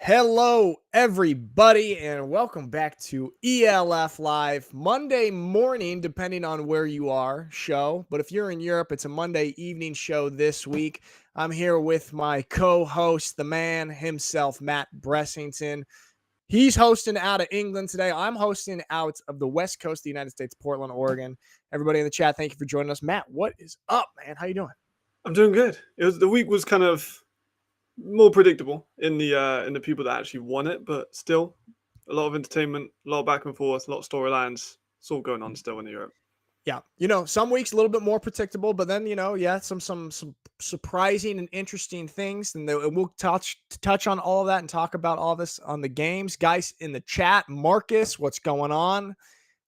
Hello, everybody, and welcome back to ELF Live Monday morning, depending on where you are, show. But if you're in Europe, it's a Monday evening show this week. I'm here with my co-host, the man himself, Matt Bressington. He's hosting out of England today. I'm hosting out of the West Coast of the United States, Portland, Oregon. Everybody in the chat, thank you for joining us. Matt, what is up, man? How you doing? I'm doing good. The week was kind of more predictable in the people that actually won it, but still a lot of entertainment, a lot of back and forth, a lot of storylines. It's all going on still in Europe. Yeah, some weeks a little bit more predictable, but then some surprising and interesting things, and we'll touch on all of that and talk about all this on the games. Guys in the chat, Marcus, what's going on?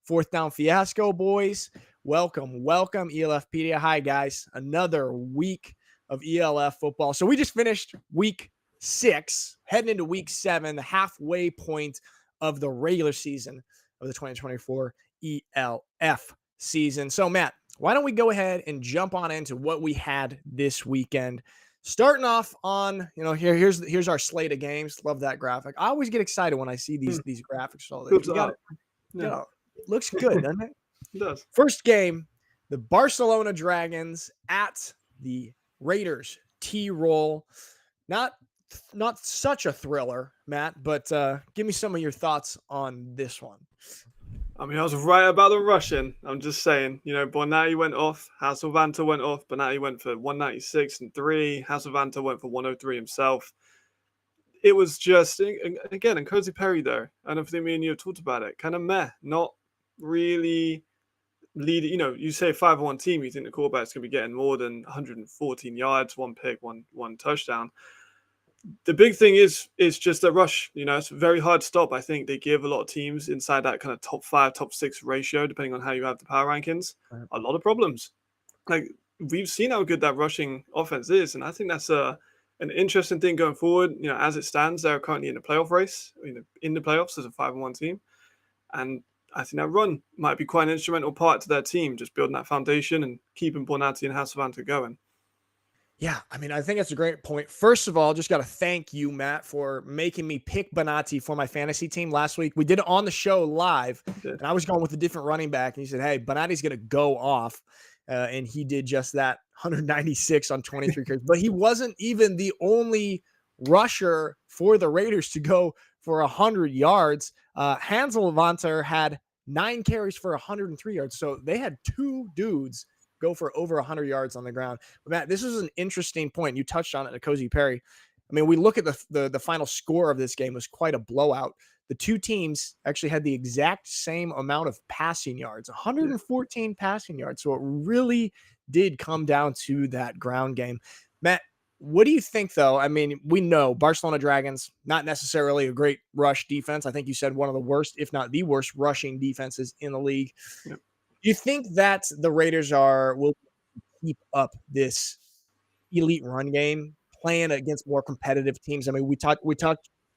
Fourth down fiasco, boys. Welcome, ELFpedia. Hi, guys. Another week of ELF football. So we just finished week 6, heading into week 7, the halfway point of the regular season of the 2024 ELF season. So, Matt, why don't we go ahead and jump on into what we had this weekend? Starting off on, here's our slate of games. Love that graphic. I always get excited when I see these graphics. All that. You got it. Yeah. Looks good, doesn't it? It does. First game, the Barcelona Dragons at the Raiders. T-roll. Not such a thriller, Matt, but give me some of your thoughts on this one. I mean, I was right about the rushing. I'm just saying, Bonatti went off, Hasselvanta went off, Bonatti went for 196 and 3, Hasselvanta went for 103 himself. It was just, again, and Cozy Perry, though, and everything me and you have talked about it, kind of meh, not really leading. You say 5-1 team, you think the quarterback's going to be getting more than 114 yards, one pick, one touchdown. The big thing is just a rush. It's a very hard stop. I think they give a lot of teams inside that kind of top 5, top 6 ratio, depending on how you have the power rankings, a lot of problems. Like, we've seen how good that rushing offense is, and I think that's an interesting thing going forward. As it stands, they're currently in the playoff race, in the playoffs as a 5-1 team, and I think that run might be quite an instrumental part to their team, just building that foundation and keeping Bonatti and Hasselvanta going. Yeah, I mean, I think that's a great point. First of all, just got to thank you, Matt, for making me pick Bonatti for my fantasy team last week. We did it on the show live, and I was going with a different running back, and he said, hey, Bonatti's going to go off, and he did just that, 196 on 23 carries. But he wasn't even the only rusher for the Raiders to go for 100 yards. Hasselvanta had 9 carries for 103 yards, so they had 2 dudes go for over 100 yards on the ground. But Matt, this is an interesting point. You touched on it at Cozy Perry. I mean, we look at the final score of this game was quite a blowout. The two teams actually had the exact same amount of passing yards, 114 passing yards. So it really did come down to that ground game. Matt, what do you think, though? I mean, we know Barcelona Dragons, not necessarily a great rush defense. I think you said one of the worst, if not the worst, rushing defenses in the league. Yep. Do you think that the Raiders will keep up this elite run game, playing against more competitive teams? I mean, we touched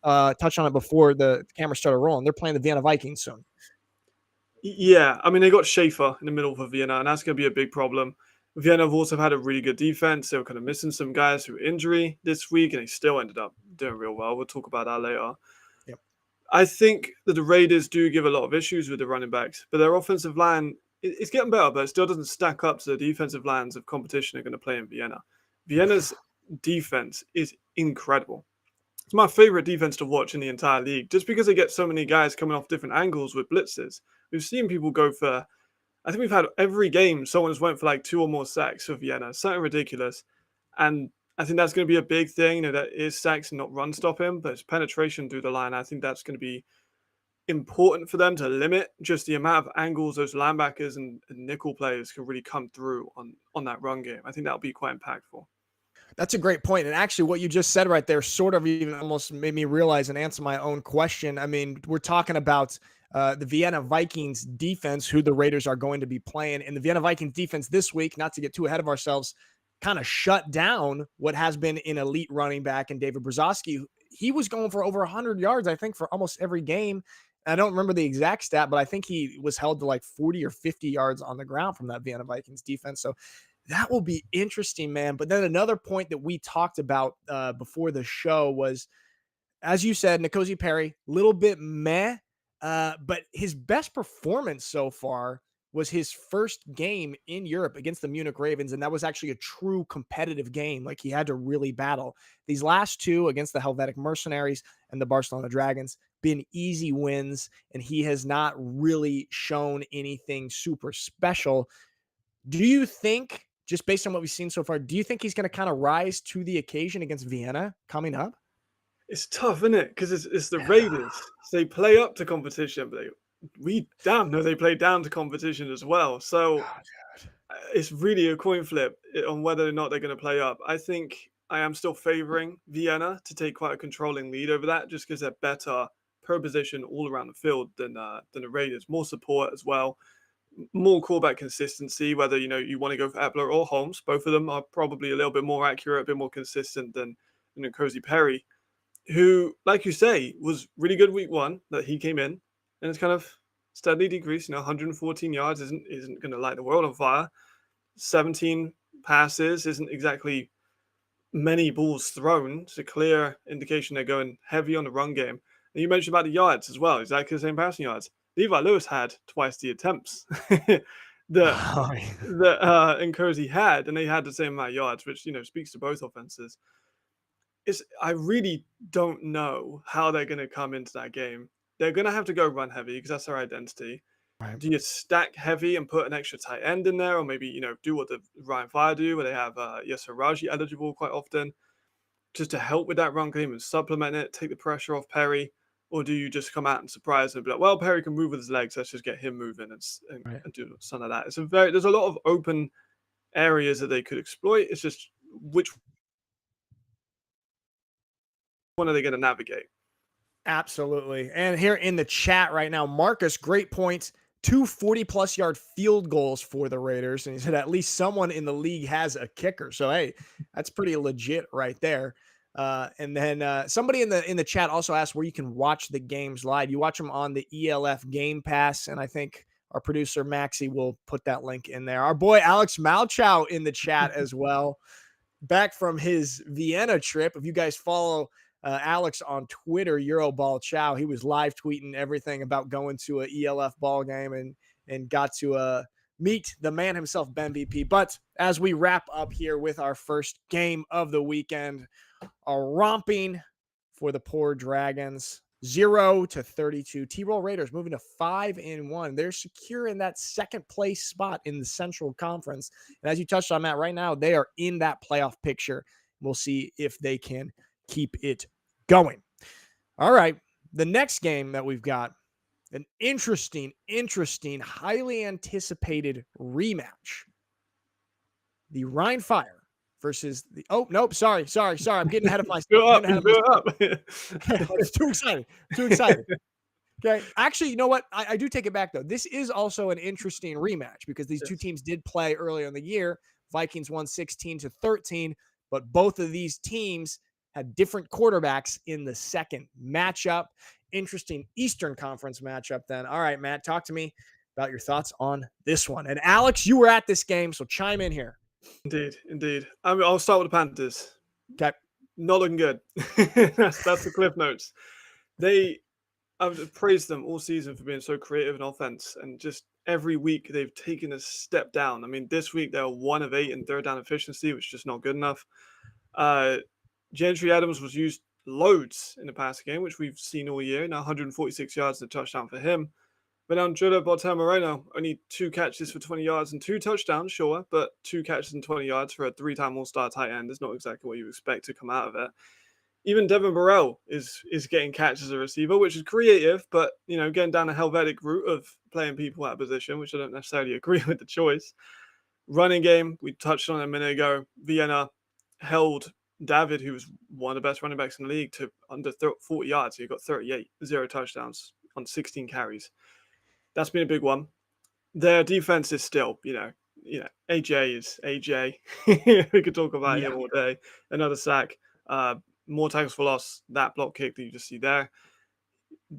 on it before the camera started rolling. They're playing the Vienna Vikings soon. Yeah, I mean, they got Schaefer in the middle for Vienna, and that's going to be a big problem. Vienna have also had a really good defense. They were kind of missing some guys through injury this week, and they still ended up doing real well. We'll talk about that later. Yep. I think that the Raiders do give a lot of issues with the running backs, but their offensive line, it's getting better, but it still doesn't stack up to the defensive lines of competition they're going to play in Vienna. Vienna's defense is incredible. It's my favorite defense to watch in the entire league, just because they get so many guys coming off different angles with blitzes. We've seen people go for, I think we've had every game, someone has went for like 2 or more sacks for Vienna, something ridiculous. And I think that's going to be a big thing, that is sacks and not run stop him, but it's penetration through the line. I think that's going to be important for them to limit just the amount of angles those linebackers and nickel players can really come through on that run game. I think that'll be quite impactful. That's a great point. And actually what you just said right there sort of even almost made me realize and answer my own question. I mean, we're talking about the Vienna Vikings defense, who the Raiders are going to be playing. And the Vienna Vikings defense this week, not to get too ahead of ourselves, kind of shut down what has been an elite running back in David Brzozowski. He was going for over 100 yards, I think, for almost every game. I don't remember the exact stat, but I think he was held to like 40 or 50 yards on the ground from that Vienna Vikings defense. So that will be interesting, man. But then another point that we talked about before the show was as you said, N'Kosi Perry, little bit meh, but his best performance so far was his first game in Europe against the Munich Ravens, and that was actually a true competitive game. Like, he had to really battle. These last two against the Helvetic Mercenaries and the Barcelona Dragons been easy wins, and he has not really shown anything super special. Do you think, just based on what we've seen so far, do you think he's going to kind of rise to the occasion against Vienna coming up? It's tough, isn't it? Because it's the Raiders. So they play up to competition, but we damn know they play down to competition as well. So Oh, it's really a coin flip on whether or not they're going to play up. I think I am still favoring Vienna to take quite a controlling lead over that, just because they're better per position all around the field than the Raiders. More support as well, more callback consistency. Whether you want to go for Epler or Holmes, both of them are probably a little bit more accurate, a bit more consistent than Cozy Perry, who, like you say, was really good week one that he came in, and it's kind of steadily decreased. 114 yards isn't going to light the world on fire. 17 passes isn't exactly many balls thrown. It's a clear indication they're going heavy on the run game. And you mentioned about the yards as well, exactly the same passing yards. Levi Lewis had twice the attempts that Nkosi had, and they had the same amount of yards, which speaks to both offenses. I really don't know how they're going to come into that game. They're going to have to go run heavy because that's their identity. right. Do you stack heavy and put an extra tight end in there, or maybe do what the Ryan Fire do, where they have Yasser Raji eligible quite often, just to help with that run game and supplement it, take the pressure off Perry? Or do you just come out and surprise and be like, well, Perry can move with his legs, let's just get him moving and do some of that? There's a lot of open areas that they could exploit. It's just which one are they going to navigate? Absolutely. And here in the chat right now, Marcus, great points. 2 40-plus yard field goals for the Raiders. And he said at least someone in the league has a kicker. So, hey, that's pretty legit right there. And then somebody in the chat also asked where you can watch the games live. You watch them on the ELF Game Pass, and I think our producer Maxie will put that link in there. Our boy Alex Malchow in the chat as well, back from his Vienna trip. If you guys follow Alex on Twitter, Euroball Chow, he was live tweeting everything about going to a ELF ball game and got to meet the man himself, Ben VP. But as we wrap up here with our first game of the weekend, a romping for the poor Dragons, 0-32. T-Roll Raiders moving to 5-1. They're secure in that second place spot in the Central Conference. And as you touched on, Matt, right now they are in that playoff picture. We'll see if they can keep it going. All right. The next game that we've got, an interesting, highly anticipated rematch. The Rhine Fire versus the sorry. I'm getting ahead of myself. It's too exciting. Okay. Actually, you know what? I do take it back though. This is also an interesting rematch because these two teams did play earlier in the year. Vikings won 16-13, but both of these teams had different quarterbacks in the second matchup. Interesting Eastern Conference matchup then. All right, Matt, talk to me about your thoughts on this one. And Alex, you were at this game, so chime in here. Indeed. I'll start with the Panthers. Okay. Not looking good. that's the cliff notes. I've praised them all season for being so creative in offense, and just every week they've taken a step down. I mean, this week they were 1 of 8 in third down efficiency, which is just not good enough. Gentry Adams was used loads in the passing game, which we've seen all year. Now 146 yards and a touchdown for him. But on Judah Moreno, only 2 catches for 20 yards and 2 touchdowns, sure, but 2 catches and 20 yards for a 3-time All-Star tight end is not exactly what you expect to come out of it. Even Devin Burrell is getting catches as a receiver, which is creative, but getting down a Helvetic route of playing people out of position, which I don't necessarily agree with the choice. Running game, we touched on it a minute ago. Vienna held David, who was one of the best running backs in the league, to under 40 yards. He got 38, 0 touchdowns on 16 carries. That's been a big one. Their defense is still, AJ is AJ. We could talk about him all day. Another sack, more tackles for loss, that block kick that you just see there.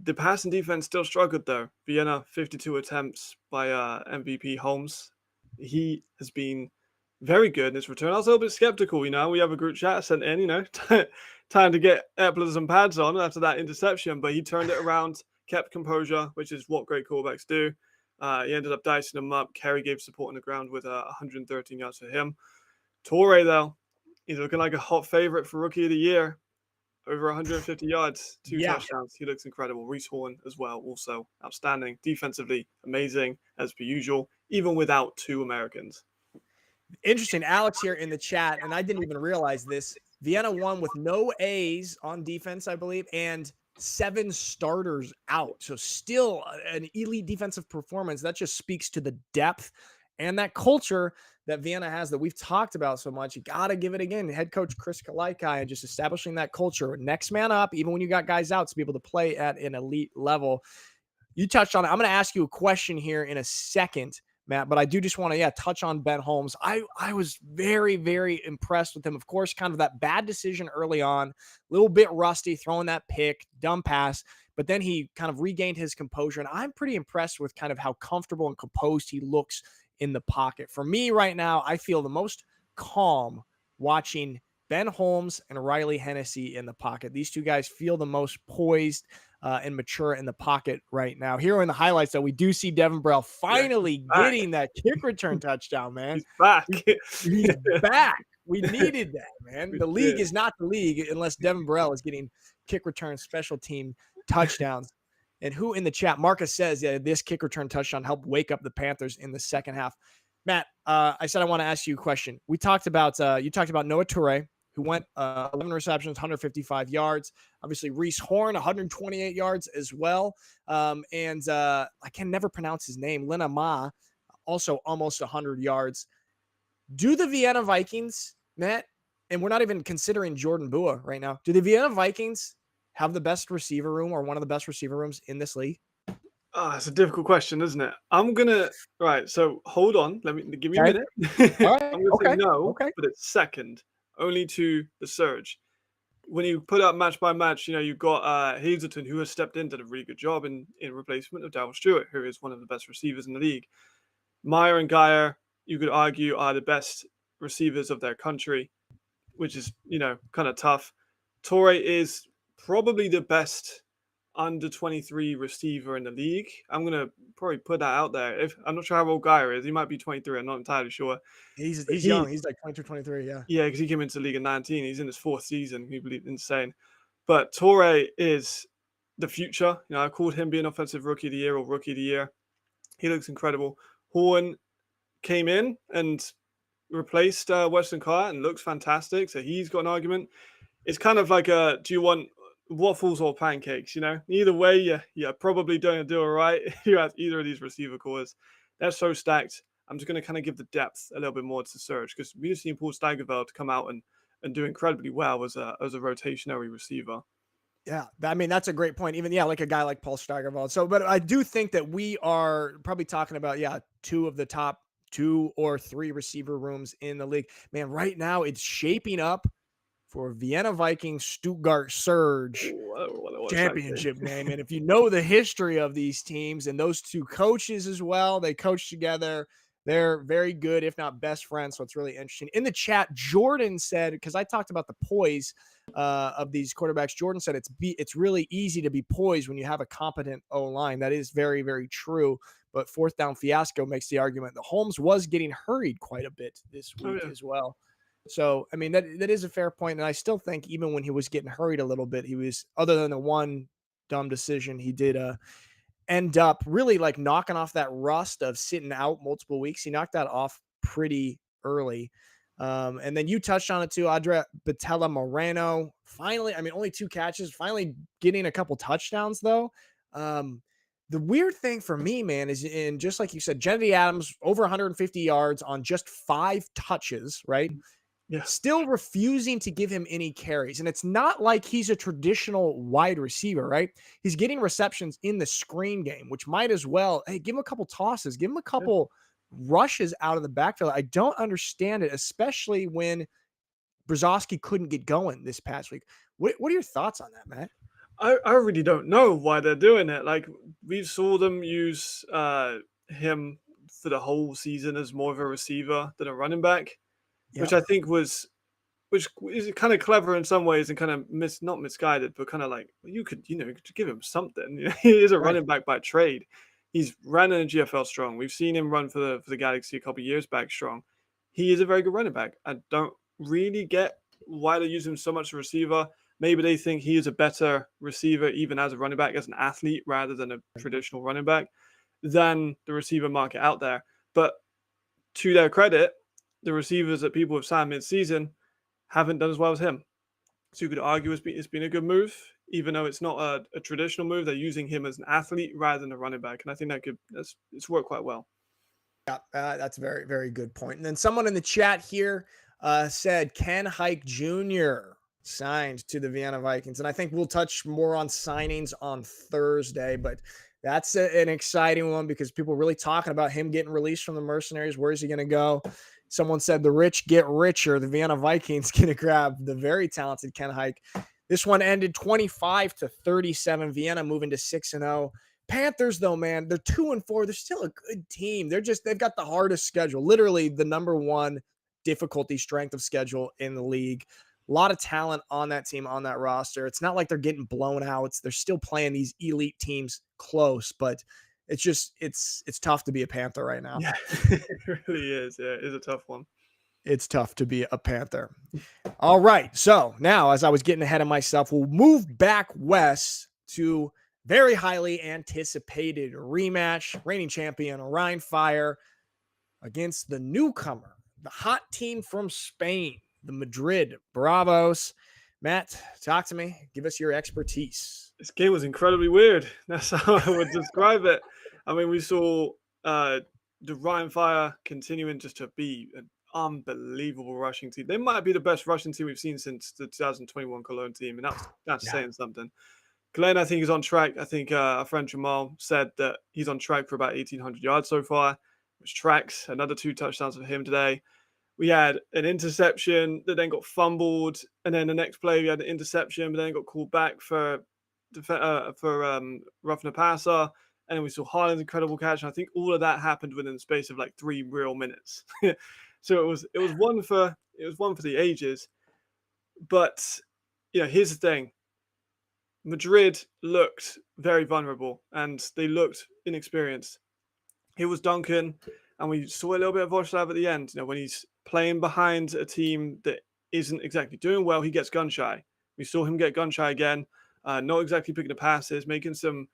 The passing defense still struggled, though. Vienna, 52 attempts by MVP Holmes. He has been very good in his return. I was a little bit skeptical, we have a group chat sent in, time to get epaulets and pads on after that interception, but he turned it around, kept composure, which is what great quarterbacks do. He ended up dicing them up. Kerry gave support on the ground with 113 yards for him. Torre, though, he's looking like a hot favorite for Rookie of the Year. Over 150 yards, 2 touchdowns. He looks incredible. Reese Horn as well, also outstanding. Defensively, amazing, as per usual, even without 2 Americans. Interesting. Alex here in the chat, and I didn't even realize this. Vienna won with no A's on defense, I believe, and 7 starters out. So still an elite defensive performance. That just speaks to the depth and that culture that Vienna has that we've talked about so much. You got to give it again. Head coach Chris Kalaikai and just establishing that culture. Next man up, even when you got guys out, to be able to play at an elite level. You touched on it. I'm going to ask you a question here in a second, Matt, but I do just want to, touch on Ben Holmes. I was very, very impressed with him. Of course, kind of that bad decision early on, a little bit rusty, throwing that pick, dumb pass, but then he kind of regained his composure, and I'm pretty impressed with kind of how comfortable and composed he looks in the pocket. For me right now, I feel the most calm watching Ben Holmes and Riley Hennessy in the pocket. These two guys feel the most poised and mature in the pocket right now. Here in the highlights, though, we do see Devin Burrell finally getting that kick return touchdown, man. He's back. He's back. We needed that, man. The league is not the league unless Devin Burrell is getting kick return special team touchdowns. And who in the chat, Marcus says, this kick return touchdown helped wake up the Panthers in the second half. Matt, I said I want to ask you a question. We talked about you talked about Noah Toure, who went 11 receptions, 155 yards. Obviously, Reese Horn, 128 yards as well. And I can never pronounce his name. Lena Ma, also almost 100 yards. Do the Vienna Vikings, Matt, and we're not even considering Jordan Bua right now, do the Vienna Vikings have the best receiver room or one of the best receiver rooms in this league? It's a difficult question, isn't it? I'm gonna so hold on. Give me a minute. All right. I'm gonna say no, but it's second, only to the Surge. When you put up match by match, you've got Hazelton, who has stepped in, did a really good job in replacement of Darryl Stewart, who is one of the best receivers in the league. Meyer and Geyer, you could argue, are the best receivers of their country, which is kind of tough. Torre is probably the best under 23 receiver in the league. I'm gonna probably put that out there. I'm not sure how old Geyer is. He might be 23. I'm not entirely sure. He's young. He's like 22, 23. Yeah. Yeah, because he came into the league at 19. He's in his 4th season. He believe insane. But Torre is the future. I called him being offensive rookie of the year or rookie of the year. He looks incredible. Horn came in and replaced Weston Carr and looks fantastic. So he's got an argument. It's kind of like do you want waffles or pancakes? Either way, you're probably going to do all right if you have either of these receiver cores. They're so stacked. I'm just going to kind of give the depth a little bit more to Surge, because we've seen Paul Steigerveld come out and do incredibly well as a rotationary receiver. Yeah, I mean, that's a great point. Even, like a guy like Paul Steigerveld. So, but I do think that we are probably talking about, 2 of the top 2 or 3 receiver rooms in the league. Man, right now it's shaping up for Vienna Vikings Stuttgart Surge championship game. And if you know the history of these teams and those 2 coaches as well, they coach together. They're very good, if not best friends. So it's really interesting. In the chat, Jordan said, because I talked about the poise of these quarterbacks, Jordan said it's really easy to be poised when you have a competent O-line. That is very, very true. But 4th down fiasco makes the argument that Holmes was getting hurried quite a bit this week as well. So, I mean, that is a fair point. And I still think even when he was getting hurried a little bit, he was, other than the one dumb decision, he did end up really like knocking off that rust of sitting out multiple weeks. He knocked that off pretty early. And then you touched on it too, Adria Batella Moreno. Finally, I mean, only 2 catches, finally getting a couple touchdowns though. The weird thing for me, man, is in just like you said, Kennedy Adams over 150 yards on just 5 touches, right? Yeah. Still refusing to give him any carries. And it's not like he's a traditional wide receiver, right? He's getting receptions in the screen game, which might as well, give him a couple tosses, give him a couple rushes out of the backfield. I don't understand it, especially when Brzozowski couldn't get going this past week. What are your thoughts on that, Matt? I really don't know why they're doing it. Like, we saw them use him for the whole season as more of a receiver than a running back, which I think was which is kind of clever in some ways and kind of not misguided, but kind of like you could give him something. He is a Right. running back by trade. He's ran in the GFL strong. We've seen him run for the Galaxy a couple of years back strong. He is a very good running back. I don't really get why they use him so much as a receiver. Maybe they think he is a better receiver even as a running back, as an athlete rather than a traditional running back than the receiver market out there. But to their credit, the receivers that people have signed mid-season haven't done as well as him. So you could argue it's been a good move, even though it's not a traditional move. They're using him as an athlete rather than a running back, and I think it's worked quite well. Yeah, that's a very, very good point. And then someone in the chat here said Ken Hike Jr. signed to the Vienna Vikings. And I think we'll touch more on signings on Thursday, but that's an exciting one because people are really talking about him getting released from the Mercenaries. Where is he going to go? Someone said the rich get richer. The Vienna Vikings going to grab the very talented Ken Hike. This one ended 25-37. Vienna moving to 6-0. Panthers, though, man, they're 2-4. They're still a good team. They've got the hardest schedule, literally the number one difficulty strength of schedule in the league. A lot of talent on that team, on that roster. It's not like they're getting blown out. They're still playing these elite teams close, but it's tough to be a Panther right now. Yeah, it really is. Yeah, it is a tough one. It's tough to be a Panther. All right. So now, as I was getting ahead of myself, we'll move back west to very highly anticipated rematch. Reigning champion Rhein Fire against the newcomer, the hot team from Spain, the Madrid Bravos. Matt, talk to me. Give us your expertise. This game was incredibly weird. That's how I would describe it. I mean, we saw the Rhein Fire continuing just to be an unbelievable rushing team. They might be the best rushing team we've seen since the 2021 Cologne team, and that's saying something. Glenn, I think, is on track. I think our friend Jamal said that he's on track for about 1,800 yards so far, which tracks. Another 2 touchdowns for him today. We had an interception that then got fumbled, and then the next play we had an interception, but then got called back for roughing a passer, and then we saw Haaland's incredible catch. And I think all of that happened within the space of like 3 real minutes. So it was one for the ages. But here's the thing. Madrid looked very vulnerable and they looked inexperienced. It was Duncan, and we saw a little bit of Voslav at the end. When he's playing behind a team that isn't exactly doing well, he gets gun shy. We saw him get gun shy again, not exactly picking the passes, making some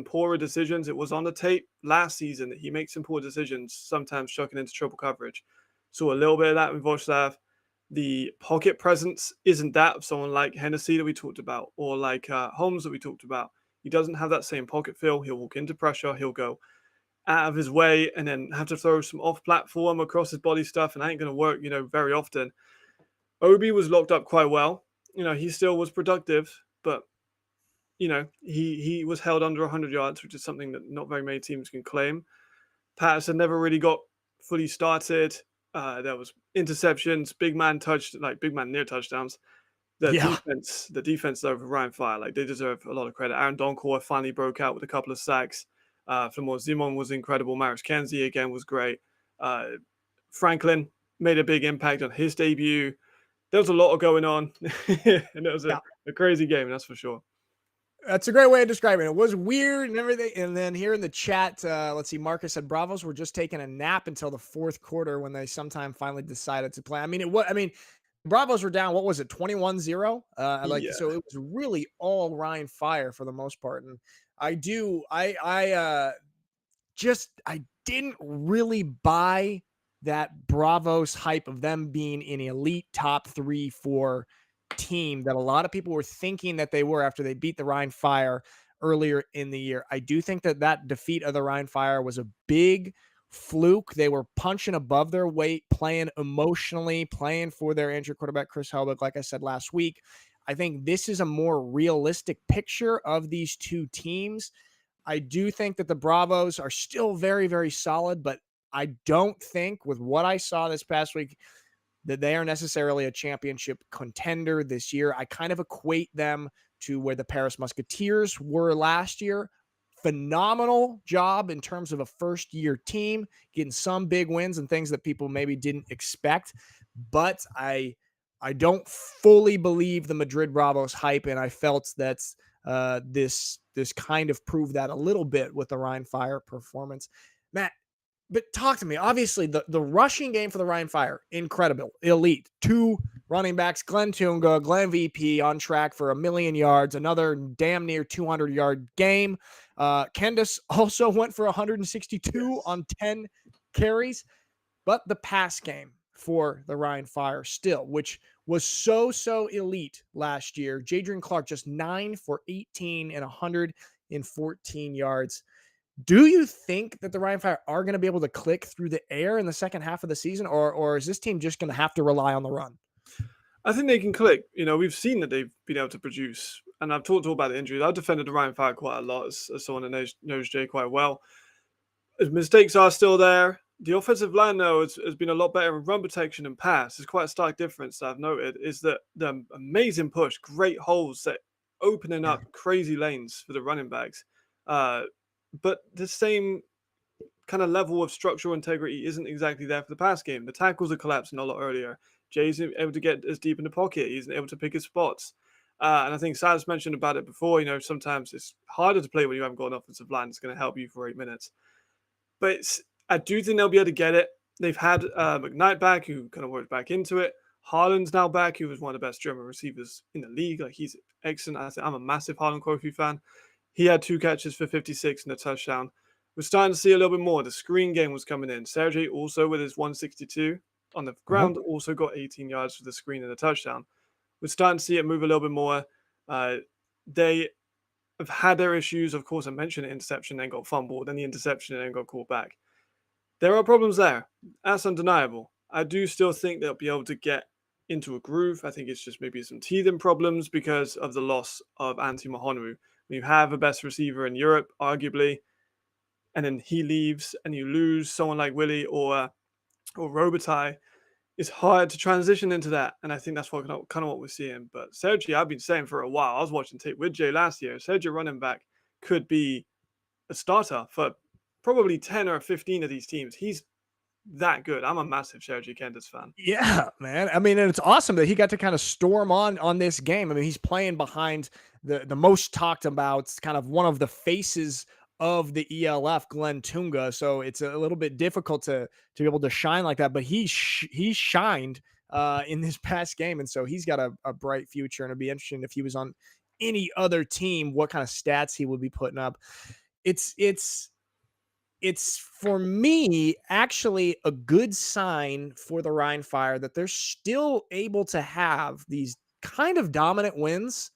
poorer decisions. It was on the tape last season that he makes some poor decisions, sometimes chucking into triple coverage. Saw a little bit of that with Voslav. The pocket presence isn't that of someone like Hennessy that we talked about, or like Holmes that we talked about. He doesn't have that same pocket feel. He'll walk into pressure. He'll go out of his way and then have to throw some off-platform across his body stuff, and that ain't going to work, very often. Obi was locked up quite well. He still was productive, but, he was held under 100 yards, which is something that not very many teams can claim. Patterson never really got fully started. There was interceptions, big man near touchdowns. The defense though for Rhein Fire, they deserve a lot of credit. Aaron Donkor finally broke out with a couple of sacks. Flamor Zimon was incredible. Maris Kenzie again was great. Franklin made a big impact on his debut. There was a lot going on, and it was a crazy game, that's for sure. That's a great way of describing it. It was weird and everything. And then here in the chat, let's see, Marcus said Bravos were just taking a nap until the fourth quarter when they sometime finally decided to play. Bravos were down, what was it, 21-0? So it was really all Rhein Fire for the most part. And I didn't really buy that Bravos hype of them being an elite top 3-4 team that a lot of people were thinking that they were after they beat the Rhein Fire earlier in the year. I do think that defeat of the Rhein Fire was a big fluke. They were punching above their weight, playing emotionally, playing for their injured quarterback, Chris Helbig, like I said last week. I think this is a more realistic picture of these two teams. I do think that the Bravos are still very, very solid, but I don't think with what I saw this past week that they are necessarily a championship contender this year. I kind of equate them to where the Paris Musketeers were last year. Phenomenal job in terms of a first-year team, getting some big wins and things that people maybe didn't expect. But I I don't fully believe the Madrid Bravos hype, and I felt that this kind of proved that a little bit with the Rhein Fire performance. Matt, but talk to me. Obviously, the rushing game for the Rhein Fire, incredible, elite. 2 running backs, Glenn Tunga, Glenn VP on track for 1,000,000 yards, another damn near 200-yard game. Kendis also went for 162 on 10 carries. But the pass game for the Rhein Fire still, which was so elite last year. Jadrian Clark just 9 for 18 and 114 yards. Do you think that the Rhein Fire are going to be able to click through the air in the second half of the season, or is this team just going to have to rely on the run? I think they can click. We've seen that they've been able to produce, and I've talked all about the injuries. I've defended the Rhein Fire quite a lot as someone that knows Jay quite well. His mistakes are still there. The offensive line, though, has been a lot better in run protection and pass. There's quite a stark difference that I've noted, is that the amazing push, great holes that opening up crazy lanes for the running backs. But the same kind of level of structural integrity isn't exactly there for the pass game. The tackles are collapsing a lot earlier. Jay's able to get as deep in the pocket. He's able to pick his spots. And I think Silas mentioned about it before, sometimes it's harder to play when you haven't got an offensive line that's going to help you for 8 minutes. But I do think they'll be able to get it. They've had McKnight back, who kind of worked back into it. Haaland's now back, who was one of the best German receivers in the league. Like, he's excellent. I'm a massive Haaland Kofi fan. He had 2 catches for 56 and a touchdown. We're starting to see a little bit more. The screen game was coming in. Sergey also with his 162 on the ground also got 18 yards for the screen and a touchdown. We're starting to see it move a little bit more. They have had their issues. Of course, I mentioned the interception, then got fumbled, then the interception, and then got called back. There are problems there. That's undeniable. I do still think they'll be able to get into a groove. I think it's just maybe some teething problems because of the loss of Antti Mahonwu. When you have a best receiver in Europe, arguably, and then he leaves and you lose someone like Willie or Robitaille, it's hard to transition into that. And I think that's kind of what we're seeing. But Sergio, I've been saying for a while, I was watching tape with Jay last year, Sergio running back could be a starter for probably 10 or 15 of these teams. He's that good. I'm a massive Sergio Kendis fan. Yeah, man. I mean, and it's awesome that he got to kind of storm on this game. I mean, he's playing behind the most talked about, kind of one of the faces of the ELF, Glenn Tunga. So it's a little bit difficult to be able to shine like that. But he shined in this past game, and so he's got a bright future. And it'd be interesting if he was on any other team, what kind of stats he would be putting up. It's for me actually a good sign for the Rhein Fire that they're still able to have these kind of dominant wins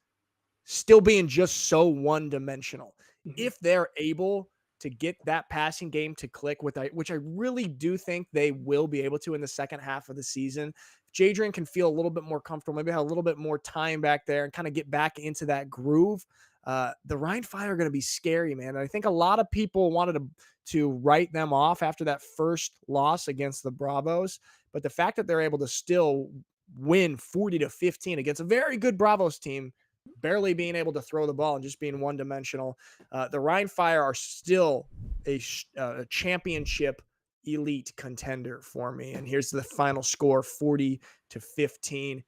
still being just so one-dimensional. If they're able to get that passing game to click, which I really do think they will be able to in the second half of the season, Jadrian can feel a little bit more comfortable, maybe have a little bit more time back there and kind of get back into that groove. The Rhein Fire are going to be scary, man. And I think a lot of people wanted to write them off after that first loss against the Bravos. But the fact that they're able to still win 40-15 against a very good Bravos team, barely being able to throw the ball and just being one-dimensional, the Rhein Fire are still a championship elite contender for me. And here's the final score, 40-15.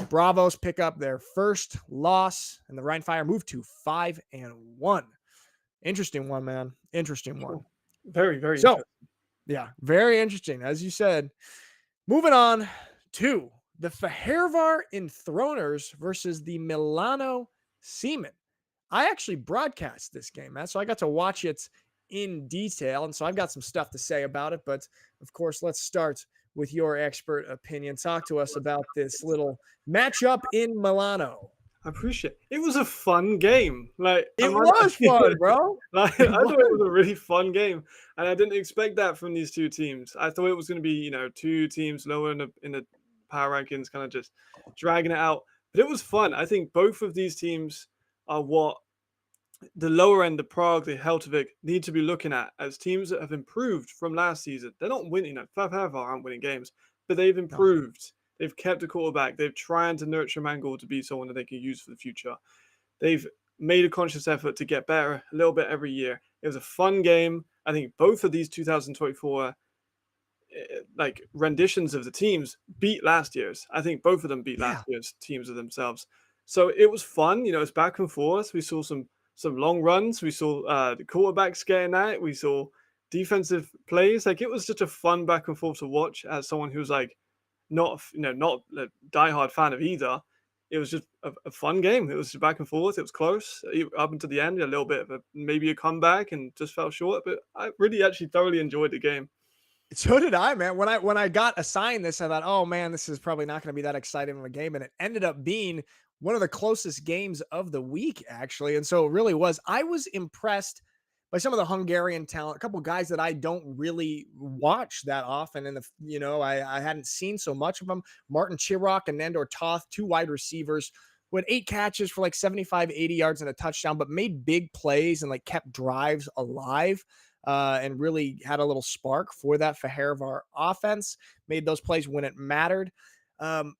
Bravos pick up their first loss, and the Rhein Fire move to 5-1. Interesting one, man. Interesting one. Very, very interesting. Yeah, very interesting. As you said, moving on to the Fehervar Enthroners versus the Milano Seamen. I actually broadcast this game, man, so I got to watch it in detail, and so I've got some stuff to say about it. But of course, let's start with your expert opinion. Talk to us about this little matchup in Milano. I appreciate it. It was a fun game. It was fun, bro. I thought it was a really fun game, and I didn't expect that from these two teams. I thought it was going to be, two teams lower in the power rankings, kind of just dragging it out. But it was fun. I think both of these teams are what the lower end, the Prague, the Heltovik, need to be looking at as teams that have improved from last season. They're not winning. Fehervar aren't winning games, but they've improved. They've kept a quarterback. They've tried to nurture Mangold to be someone that they can use for the future. They've made a conscious effort to get better a little bit every year. It was a fun game. I think both of these 2024 like renditions of the teams beat last year's. I think both of them beat Yeah. last year's teams of themselves. So it was fun. You know, it's back and forth. We saw some long runs. We saw the quarterbacks getting at it. We saw defensive plays. Like it was such a fun back and forth to watch as someone who's like not a diehard fan of either. It was just a fun game. It was back and forth. It was close up until the end. A little bit of maybe a comeback and just fell short. But I really actually thoroughly enjoyed the game. So did I, man. When I got assigned this, I thought, oh man, this is probably not going to be that exciting of a game, and it ended up being one of the closest games of the week, actually. And so it really was. I was impressed by some of the Hungarian talent, a couple guys that I don't really watch that often, and I hadn't seen so much of them. Martin Chirok and Nandor Toth, two wide receivers who had 8 catches for like 75, 80 yards and a touchdown, but made big plays and like kept drives alive. And really had a little spark for that Faheravar offense, made those plays when it mattered. Um,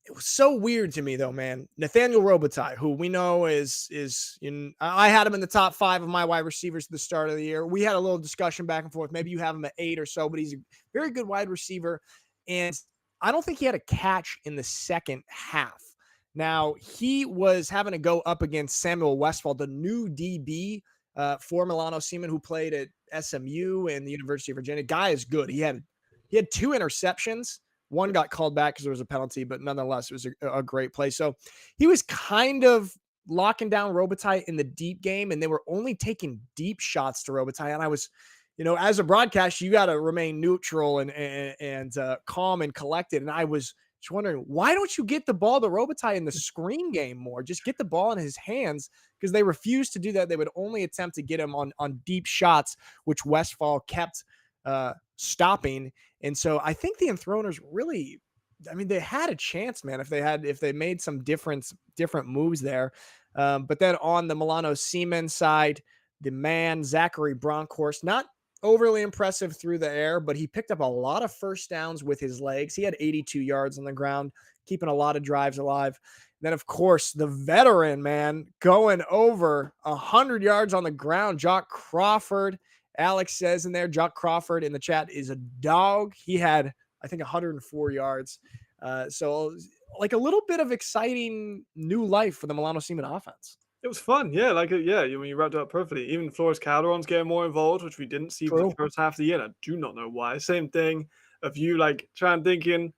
it was so weird to me though, man. Nathaniel Robitaille, who we know I had him in the top 5 of my wide receivers at the start of the year. We had a little discussion back and forth. Maybe you have him at 8 or so, but he's a very good wide receiver. And I don't think he had a catch in the second half. Now, he was having to go up against Samuel Westfall, the new DB for Milano Seaman, who played at SMU and the University of Virginia. Guy is good. He had 2 interceptions. One got called back because there was a penalty, but nonetheless, it was a great play. So he was kind of locking down Robitaille in the deep game, and they were only taking deep shots to Robitaille. And I was, as a broadcast, you got to remain neutral and calm and collected. And I was just wondering, why don't you get the ball to Robitaille in the screen game more? Just get the ball in his hands, because they refused to do that. They would only attempt to get him on deep shots, which Westfall kept stopping. And so I think the Enthroners really, they had a chance, man, if they made some different moves there. But then on the Milano Seaman side, the man, Zachary Bronkhorst, not overly impressive through the air, but he picked up a lot of first downs with his legs. He had 82 yards on the ground, keeping a lot of drives alive. And then, of course, the veteran, man, going over 100 yards on the ground, Jock Crawford. Alex says in there, Jock Crawford in the chat is a dog. He had, I think, 104 yards. So like a little bit of exciting new life for the Milano Seaman offense. It was fun, yeah. You wrapped it up perfectly. Even Flores Calderon's getting more involved, which we didn't see for the first half of the year. And I do not know why. Same thing of you thinking,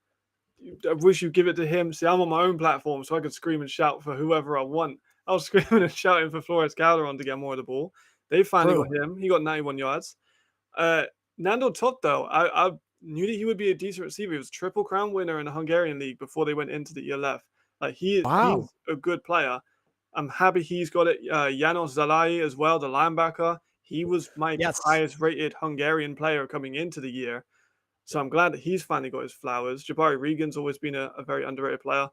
I wish you'd give it to him. See, I'm on my own platform, so I could scream and shout for whoever I want. I was screaming and shouting for Flores Calderon to get more of the ball. They finally got him. He got 91 yards. Nando Toth, though, I knew that he would be a decent receiver. He was triple crown winner in the Hungarian league before they went into the ELF. He's a good player. I'm happy he's got it. Janos Zalai as well, the linebacker. He was my highest rated Hungarian player coming into the year. So I'm glad that he's finally got his flowers. Jabari Regan's always been a very underrated player.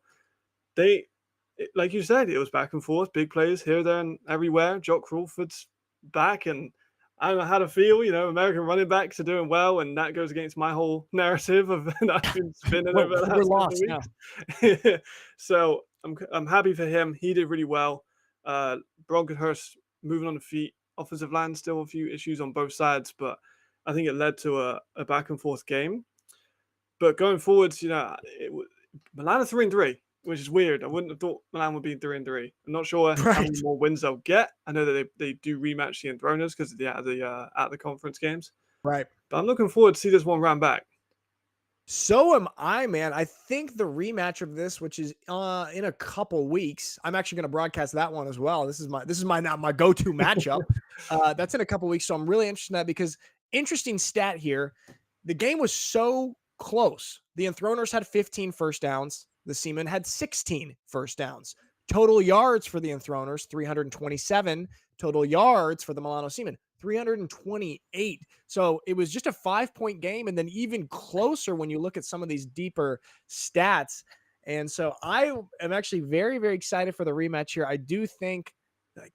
Like you said, it was back and forth, big plays here, there, and everywhere. Jock Crawford's back, and I don't know how to feel. American running backs are doing well, and that goes against my whole narrative of that I've been spinning over the last couple of weeks. So I'm happy for him. He did really well. Bronkhorst moving on the feet. Offensive line still a few issues on both sides, but I think it led to a back and forth game. But going forwards, Milan are 3-3, which is weird. I wouldn't have thought Milan would be 3-3. I'm not sure how many more wins they'll get. I know that they do rematch the Enthroners because of the conference games. Right. But I'm looking forward to see this one round back. So am I, man. I think the rematch of this, which is in a couple weeks, I'm actually going to broadcast that one as well. This is my go-to matchup. That's in a couple weeks, so I'm really interested in that, because interesting stat here, the game was so close. The Enthroners had 15 first downs. The Seamen had 16 first downs. Total yards for the Enthroners, 327. Total yards for the Milano Seamen, 328. So it was just a 5-point game, and then even closer when you look at some of these deeper stats. And so I am actually very, very excited for the rematch here. I do think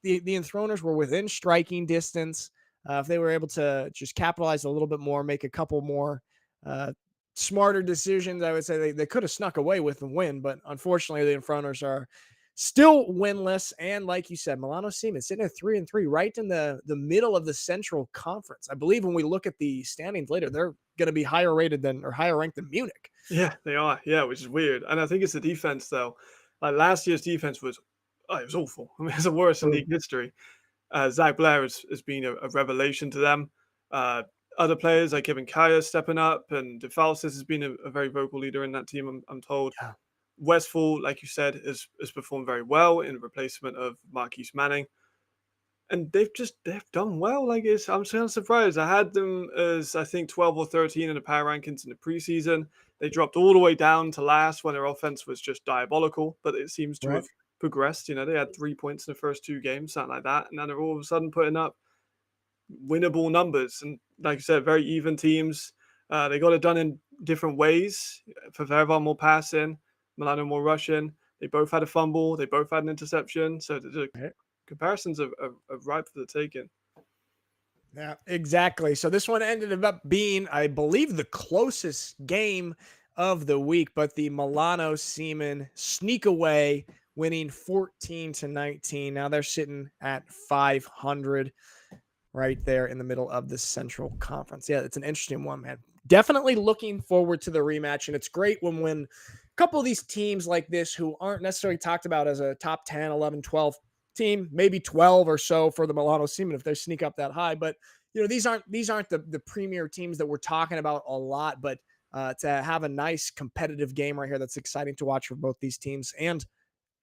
the Enthroners were within striking distance. If they were able to just capitalize a little bit more, make a couple more smarter decisions, I would say they could have snuck away with the win. But unfortunately, the Enthroners are still winless. And like you said, Milano Seaman sitting at 3-3, right in the middle of the Central Conference. I believe when we look at the standings later, they're going to be higher rated than or higher ranked than Munich. Yeah, they are. Yeah, which is weird. And I think it's the defense though. Like last year's defense was, it was awful. I mean, it's the worst in league history. Zach Blair has been a revelation to them. Other players like Kevin Kaya stepping up, and DeFalsis has been a very vocal leader in that team. I'm told. Yeah. Westfall, like you said, has performed very well in replacement of Marquise Manning, and they've done well. Like I'm so surprised. I had them as I think 12 or 13 in the power rankings in the preseason. They dropped all the way down to last when their offense was just diabolical, but it seems to Right. have progressed. You know, they had 3 points in the first 2 games, something like that, and then they're all of a sudden putting up winnable numbers. And like I said, very even teams. They got it done in different ways. For Vervan, more passing, Milano more rushing. They both had a fumble. They both had an interception. So the Right. comparisons are ripe for the taking. Yeah, exactly. So this one ended up being, I believe, the closest game of the week, but the Milano Seaman sneak away, winning 14-19. Now they're sitting at 500 right there in the middle of the Central Conference. Yeah, it's an interesting one, man. Definitely looking forward to the rematch. And it's great when a couple of these teams like this who aren't necessarily talked about as a top 10, 11, 12 team, maybe 12 or so for the Milano Seaman if they sneak up that high. But these aren't the premier teams that we're talking about a lot. But to have a nice competitive game right here, that's exciting to watch for both these teams. And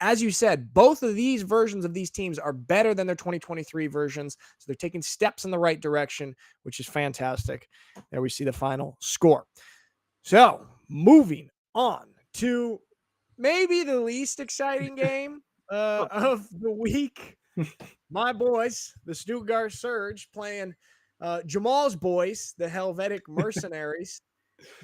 as you said, both of these versions of these teams are better than their 2023 versions. So they're taking steps in the right direction, which is fantastic. There we see the final score. So moving on to maybe the least exciting game of the week. My boys, the Stuttgart Surge, playing Jamal's boys, the Helvetic Mercenaries.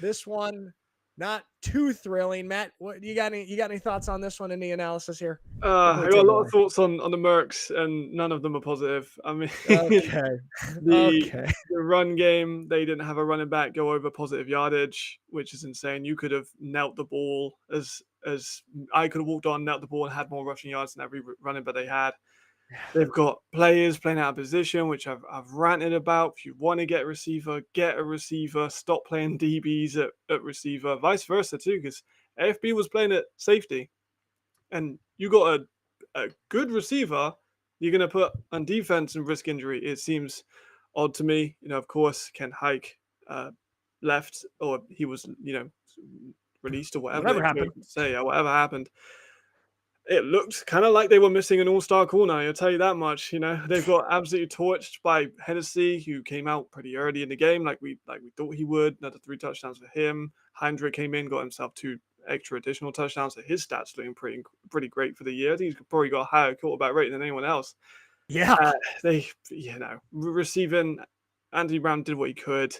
This one, not too thrilling. Matt, what you got any thoughts on this one? Any analysis here? I got a lot of thoughts on the Mercs, and none of them are positive. I mean, Okay. the run game, they didn't have a running back go over positive yardage, which is insane. You could have knelt the ball as I could have walked on, knelt the ball, and had more rushing yards than every running back they had. They've got players playing out of position, which I've ranted about. If you want to get a receiver. Stop playing DBs at receiver, vice versa too, because AFB was playing at safety, and you got a good receiver, you're going to put on defense and risk injury. It seems odd to me. Of course, Ken Hike left, or he was, released or whatever happened. whatever happened. It looked kind of like they were missing an all-star corner. I'll tell you that much. They've got absolutely torched by Hennessy, who came out pretty early in the game, like we thought he would. Another 3 touchdowns for him. Heinrich came in, got himself 2 extra additional touchdowns. So his stats looking pretty great for the year. I think he's probably got a higher quarterback rating than anyone else. Yeah, receiving, Anthony Brown did what he could.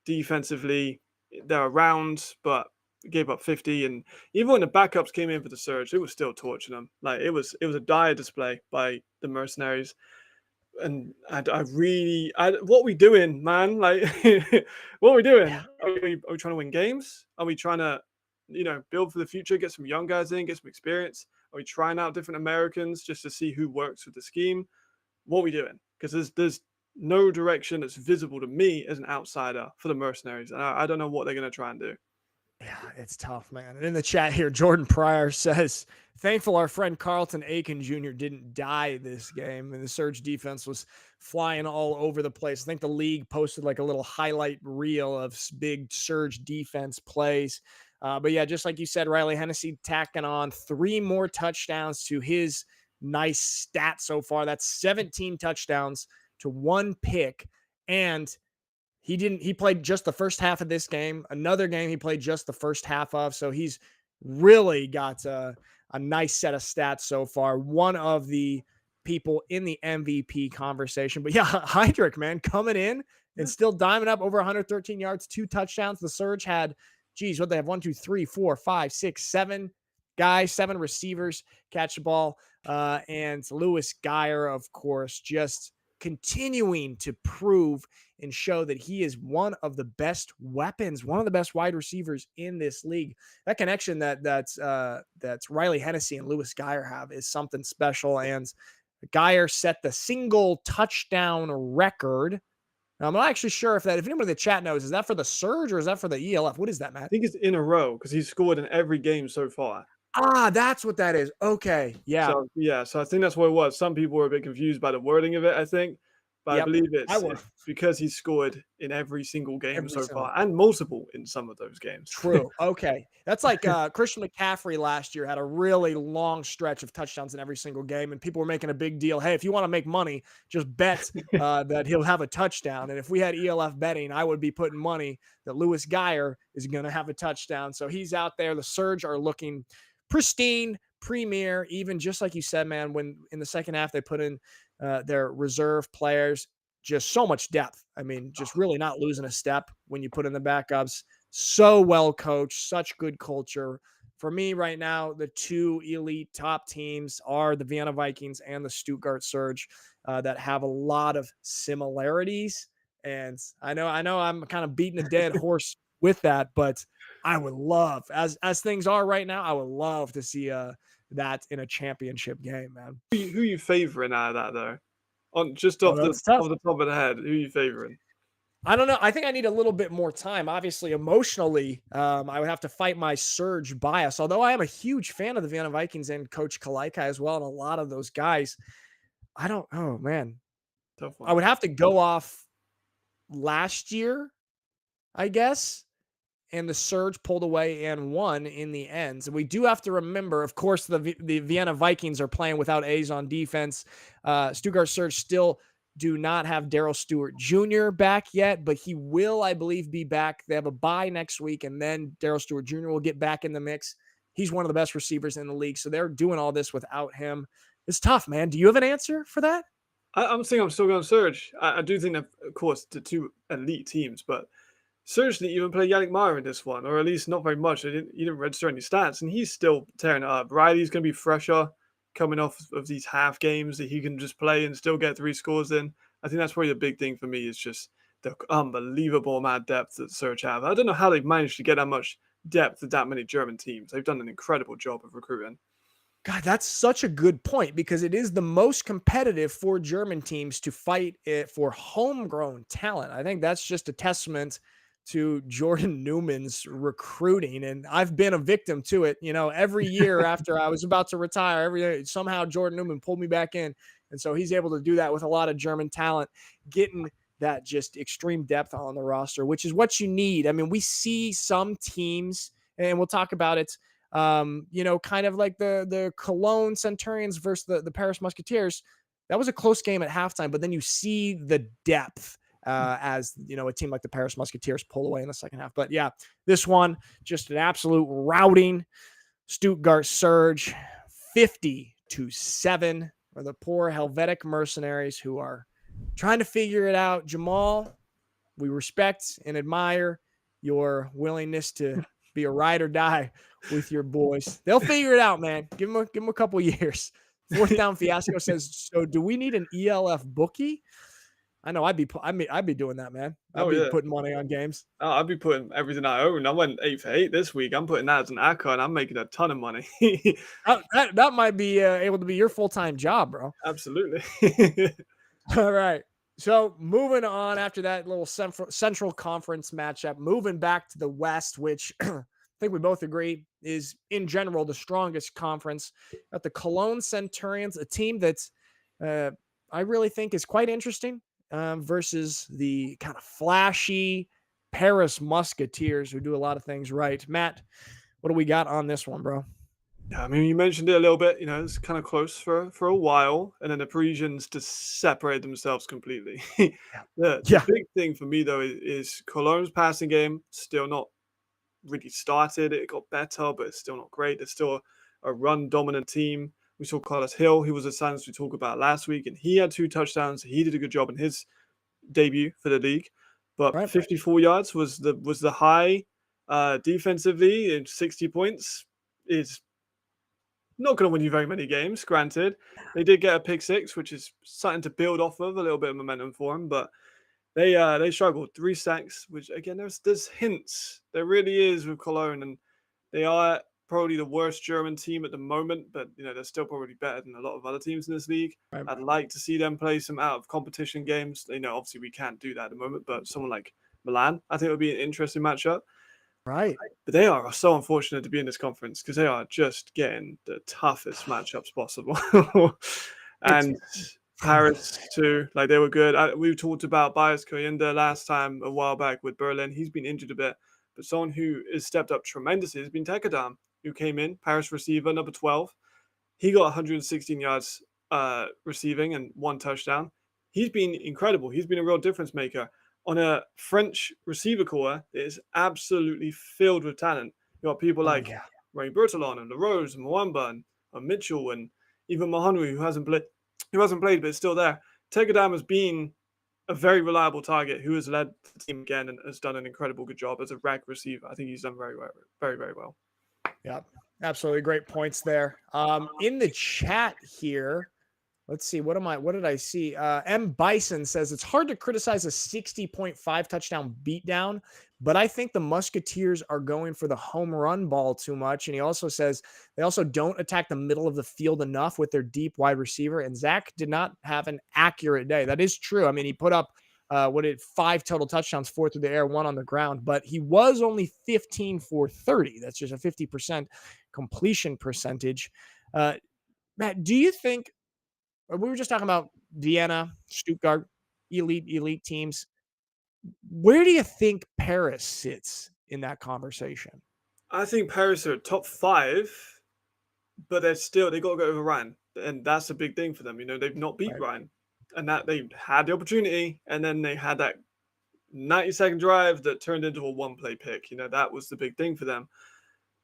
Defensively, they're around, but gave up 50, and even when the backups came in for the Surge, it was still torching them. Like it was a dire display by the Mercenaries. And what are we doing, man? Like, what are we doing? Yeah. Are we trying to win games? Are we trying to, build for the future, get some young guys in, get some experience? Are we trying out different Americans just to see who works with the scheme? What are we doing? Because there's no direction that's visible to me as an outsider for the Mercenaries, and I don't know what they're going to try and do. Yeah, it's tough, man. And in the chat here, Jordan Pryor says, thankful our friend Carlton Aiken Jr. didn't die this game. And the Surge defense was flying all over the place. I think the league posted like a little highlight reel of big Surge defense plays. But yeah, just like you said, Riley Hennessy tacking on 3 more touchdowns to his nice stat so far. That's 17 touchdowns to 1 pick. And he played just the first half of this game. Another game he played just the first half of. So he's really got a nice set of stats so far. One of the people in the MVP conversation. But yeah, Heinrich, man, coming in and still diming up over 113 yards, 2 touchdowns. The Surge had, what they have? 1, 2, 3, 4, 5, 6, 7 guys, 7 receivers catch the ball. And Lewis Geyer, of course, just continuing to prove and show that he is one of the best weapons, one of the best wide receivers in this league. That connection that's Riley Hennessy and Lewis Geyer have is something special. And Geyer set the single touchdown record. Now, I'm not actually sure if anybody in the chat knows, is that for the Surge or is that for the ELF? What is that, Matt? I think it's in a row because he's scored in every game so far. Ah, that's what that is. Okay. Yeah. So I think that's what it was. Some people were a bit confused by the wording of it, I think. But I believe it's because he scored in every single game so far and multiple in some of those games. True. Okay. That's like Christian McCaffrey last year had a really long stretch of touchdowns in every single game. And people were making a big deal. Hey, if you want to make money, just bet that he'll have a touchdown. And if we had ELF betting, I would be putting money that Lewis Geyer is going to have a touchdown. So he's out there. The Surge are looking pristine, premier, even just like you said, man, when in the second half they put in their reserve players, just so much depth. I mean, just really not losing a step when you put in the backups. So well coached, such good culture. For me right now, the two elite top teams are the Vienna Vikings and the Stuttgart Surge that have a lot of similarities. And I know I'm kind of beating a dead horse with that, but I would love, as things are right now, I would love to see that in a championship game, man. Who you favoring out of that though? Off the top of the head, who are you favoring? I don't know. I think I need a little bit more time. Obviously, emotionally, I would have to fight my Surge bias. Although I am a huge fan of the Vienna Vikings and Coach Kalaikai as well, and a lot of those guys. Oh man, tough one. I would have to go off last year, I guess. And the Surge pulled away and won in the end. So we do have to remember, of course, the Vienna Vikings are playing without A's on defense. Stuttgart Surge still do not have Darrell Stewart Jr. back yet, but he will, I believe, be back. They have a bye next week, and then Darrell Stewart Jr. will get back in the mix. He's one of the best receivers in the league, so they're doing all this without him. It's tough, man. Do you have an answer for that? I'm saying I'm still going Surge. I do think that, of course, the two elite teams, but Surge didn't even play Yannick Meyer in this one, or at least not very much. He didn't register any stats, and he's still tearing it up. Riley's going to be fresher coming off of these half games that he can just play and still get 3 scores in. I think that's probably the big thing for me is just the unbelievable amount of depth that Surge have. I don't know how they've managed to get that much depth with that many German teams. They've done an incredible job of recruiting. God, that's such a good point because it is the most competitive for German teams to fight it for homegrown talent. I think that's just a testament to Jordan Newman's recruiting. And I've been a victim to it. You know, every year after I was about to retire, every year, somehow Jordan Newman pulled me back in. And so he's able to do that with a lot of German talent, getting that just extreme depth on the roster, which is what you need. I mean, we see some teams, and we'll talk about it, you know, kind of like the Cologne Centurions versus the Paris Musketeers. That was a close game at halftime, but then you see the depth as, you know, a team like the Paris Musketeers pull away in the second half. But yeah, this one, just an absolute routing. Stuttgart Surge, 50-7 for the poor Helvetic mercenaries who are trying to figure it out. Jamal, we respect and admire your willingness to be a ride or die with your boys. They'll figure it out, man. Give them a couple years. Fourth down fiasco says, so do we need an ELF bookie? I know I'd be doing that, man. I'd be putting money on games. Oh, I'd be putting everything I own. I went 8 for 8 this week. I'm putting that as an icon. I'm making a ton of money. that might be able to be your full-time job, bro. Absolutely. All right. So moving on after that little central conference matchup, moving back to the West, which I think we both agree is in general the strongest conference. At the Cologne Centurions, a team that's I really think is quite interesting. Versus the kind of flashy Paris Musketeers who do a lot of things right. Matt, what do we got on this one, bro? Yeah, I mean, you mentioned it a little bit. You know, it's kind of close for a while, and then the Parisians just separate themselves completely. The big thing for me, though, is Cologne's passing game still not really started. It got better, but it's still not great. It's still a run-dominant team. We saw Carlos Hill, who was a signing we talked about last week, and he had 2 touchdowns. He did a good job in his debut for the league. But 54 yards was the high defensively, and 60 points is not going to win you very many games, granted. They did get a pick six, which is something to build off of, a little bit of momentum for them, but they struggled. 3 sacks, which again, there's hints. There really is with Cologne, and they are probably the worst German team at the moment, but they're still probably better than a lot of other teams in this league. Right. I'd like to see them play some out of competition games. Obviously we can't do that at the moment, but someone like Milan, I think it would be an interesting matchup. Right. But they are so unfortunate to be in this conference because they are just getting the toughest matchups possible. And Paris too, like they were good. We talked about Bias Koyenda last time a while back with Berlin. He's been injured a bit, but someone who has stepped up tremendously has been Tekadam, who came in, Paris receiver, number 12. He got 116 yards receiving and 1 touchdown. He's been incredible. He's been a real difference maker on a French receiver corps that is absolutely filled with talent. You got people like Ray Bertolon and LaRose and Mwamba and Mitchell and even Mahanui, who hasn't played but is still there. Tekadam has been a very reliable target who has led the team again and has done an incredible good job as a rack receiver. I think he's done very well, very, very well. Yeah, absolutely great points there. In the chat here, let's see. What did I see? M. Bison says it's hard to criticize a 60.5 touchdown beatdown, but I think the Musketeers are going for the home run ball too much. And he also says they also don't attack the middle of the field enough with their deep wide receiver. And Zach did not have an accurate day. That is true. I mean, he put up 5 total touchdowns, 4 through the air, 1 on the ground, but he was only 15 for 30. That's just a 50% completion percentage. Matt, do you think, we were just talking about Vienna, Stuttgart, elite teams. Where do you think Paris sits in that conversation? I think Paris are top 5, but they got to go over Ryan, and that's a big thing for them. They've not beat Ryan, and that they had the opportunity, and then they had that 90-second drive that turned into a 1-play pick. That was the big thing for them.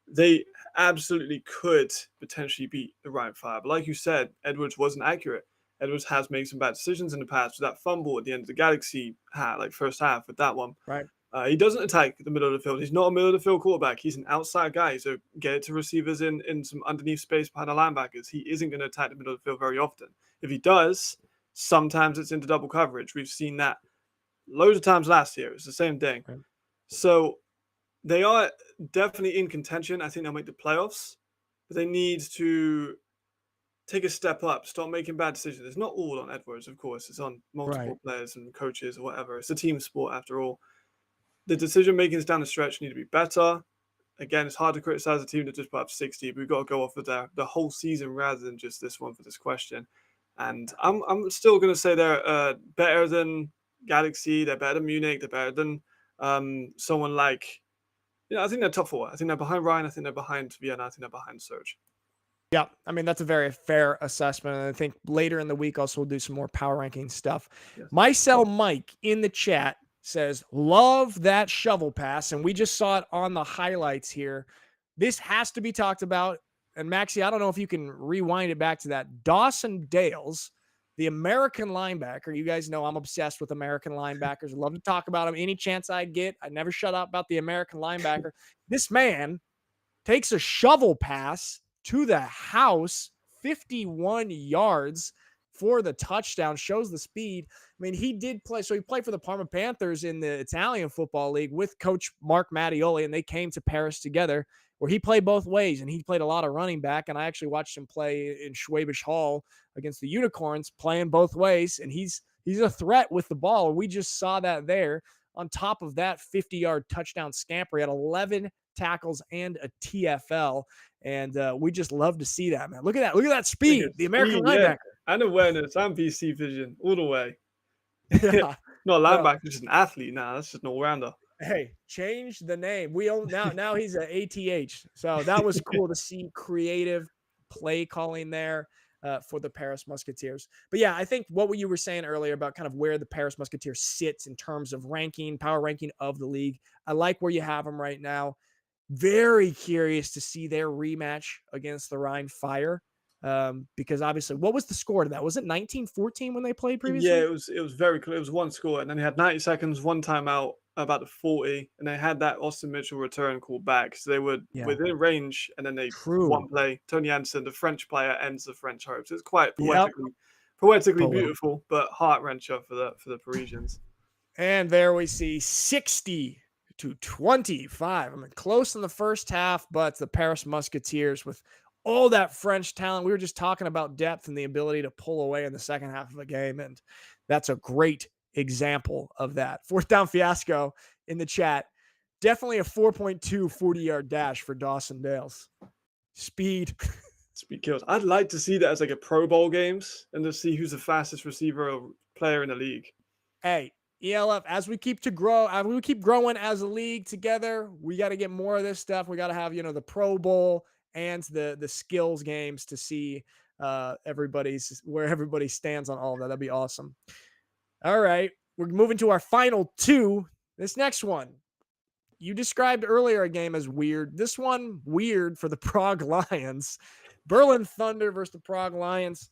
They absolutely could potentially beat the Ryan Fire, but like you said, Edwards wasn't accurate. Edwards has made some bad decisions in the past with that fumble at the end of the Galaxy first half with that one. Right. He doesn't attack the middle of the field. He's not a middle of the field quarterback. He's an outside guy. So get it to receivers in some underneath space behind the linebackers. He isn't going to attack the middle of the field very often. If he does, sometimes it's into double coverage. We've seen that loads of times last year. It's the same thing. Right. So they are definitely in contention. I think they'll make the playoffs, but they need to take a step up, start making bad decisions. It's not all on Edwards, of course. It's on multiple players and coaches or whatever. It's a team sport after all. The decision makings down the stretch need to be better. Again, it's hard to criticize a team that just put up 60, but we've got to go off of the whole season rather than just this one for this question. And I'm still going to say they're better than Galaxy. They're better than Munich. They're better than someone like, I think they're top 4. I think they're behind Ryan. I think they're behind Vienna. I think they're behind Serge. Yeah, I mean, that's a very fair assessment. And I think later in the week also we'll do some more power ranking stuff. Yes. Mycel Mike in the chat says, love that shovel pass. And we just saw it on the highlights here. This has to be talked about. And Maxie, I don't know if you can rewind it back to that. Dawson Dales, the American linebacker. You guys know I'm obsessed with American linebackers. I love to talk about them any chance I get. I never shut up about the American linebacker. This man takes a shovel pass to the house, 51 yards for the touchdown, shows the speed. I mean, he did play. So he played for the Parma Panthers in the Italian Football League with Coach Mark Mattioli, and they came to Paris together where he played both ways, and he played a lot of running back. And I actually watched him play in Schwabisch Hall against the Unicorns, playing both ways, and he's a threat with the ball. We just saw that there. On top of that 50-yard touchdown scamper, he had 11 tackles and a TFL. And we just love to see that, man. Look at that. Look at that speed. The American linebacker. And awareness and VC vision all the way. Yeah. Not a linebacker, just an athlete now. That's just an all-rounder. Hey, change the name. We own now he's an ATH. So that was cool to see creative play calling there for the Paris Musketeers. But yeah, I think what you were saying earlier about kind of where the Paris Musketeers sits in terms of power ranking of the league. I like where you have them right now. Very curious to see their rematch against the Rhine Fire, because obviously, what was the score to that? Was it 19-14 when they played previously? Yeah, it was very close. It was one score, and then they had 90 seconds, one timeout, about the 40, and they had that Austin Mitchell return call back. So they were Yeah. within range, and then they True. one play, Tony Anderson, the French player, ends the French hopes. It's quite Yep. poetically Poetic. beautiful, but heart wrencher for the Parisians. And there we see 60-25. I mean, close in the first half, but the Paris Musketeers with all that French talent. We were just talking about depth and the ability to pull away in the second half of a game. And that's a great example of that. Fourth down fiasco in the chat. Definitely a 4.2 40-yard dash for Dawson Dales. Speed. Speed kills. I'd like to see that as like a Pro Bowl games and to see who's the fastest receiver or player in the league. Hey, ELF, as we keep growing as a league together, we got to get more of this stuff. We got to have, the Pro Bowl and the skills games to see where everybody stands on all of that. That'd be awesome. All right, we're moving to our final two. This next one, you described earlier a game as weird. This one, weird for the Prague Lions. Berlin Thunder versus the Prague Lions.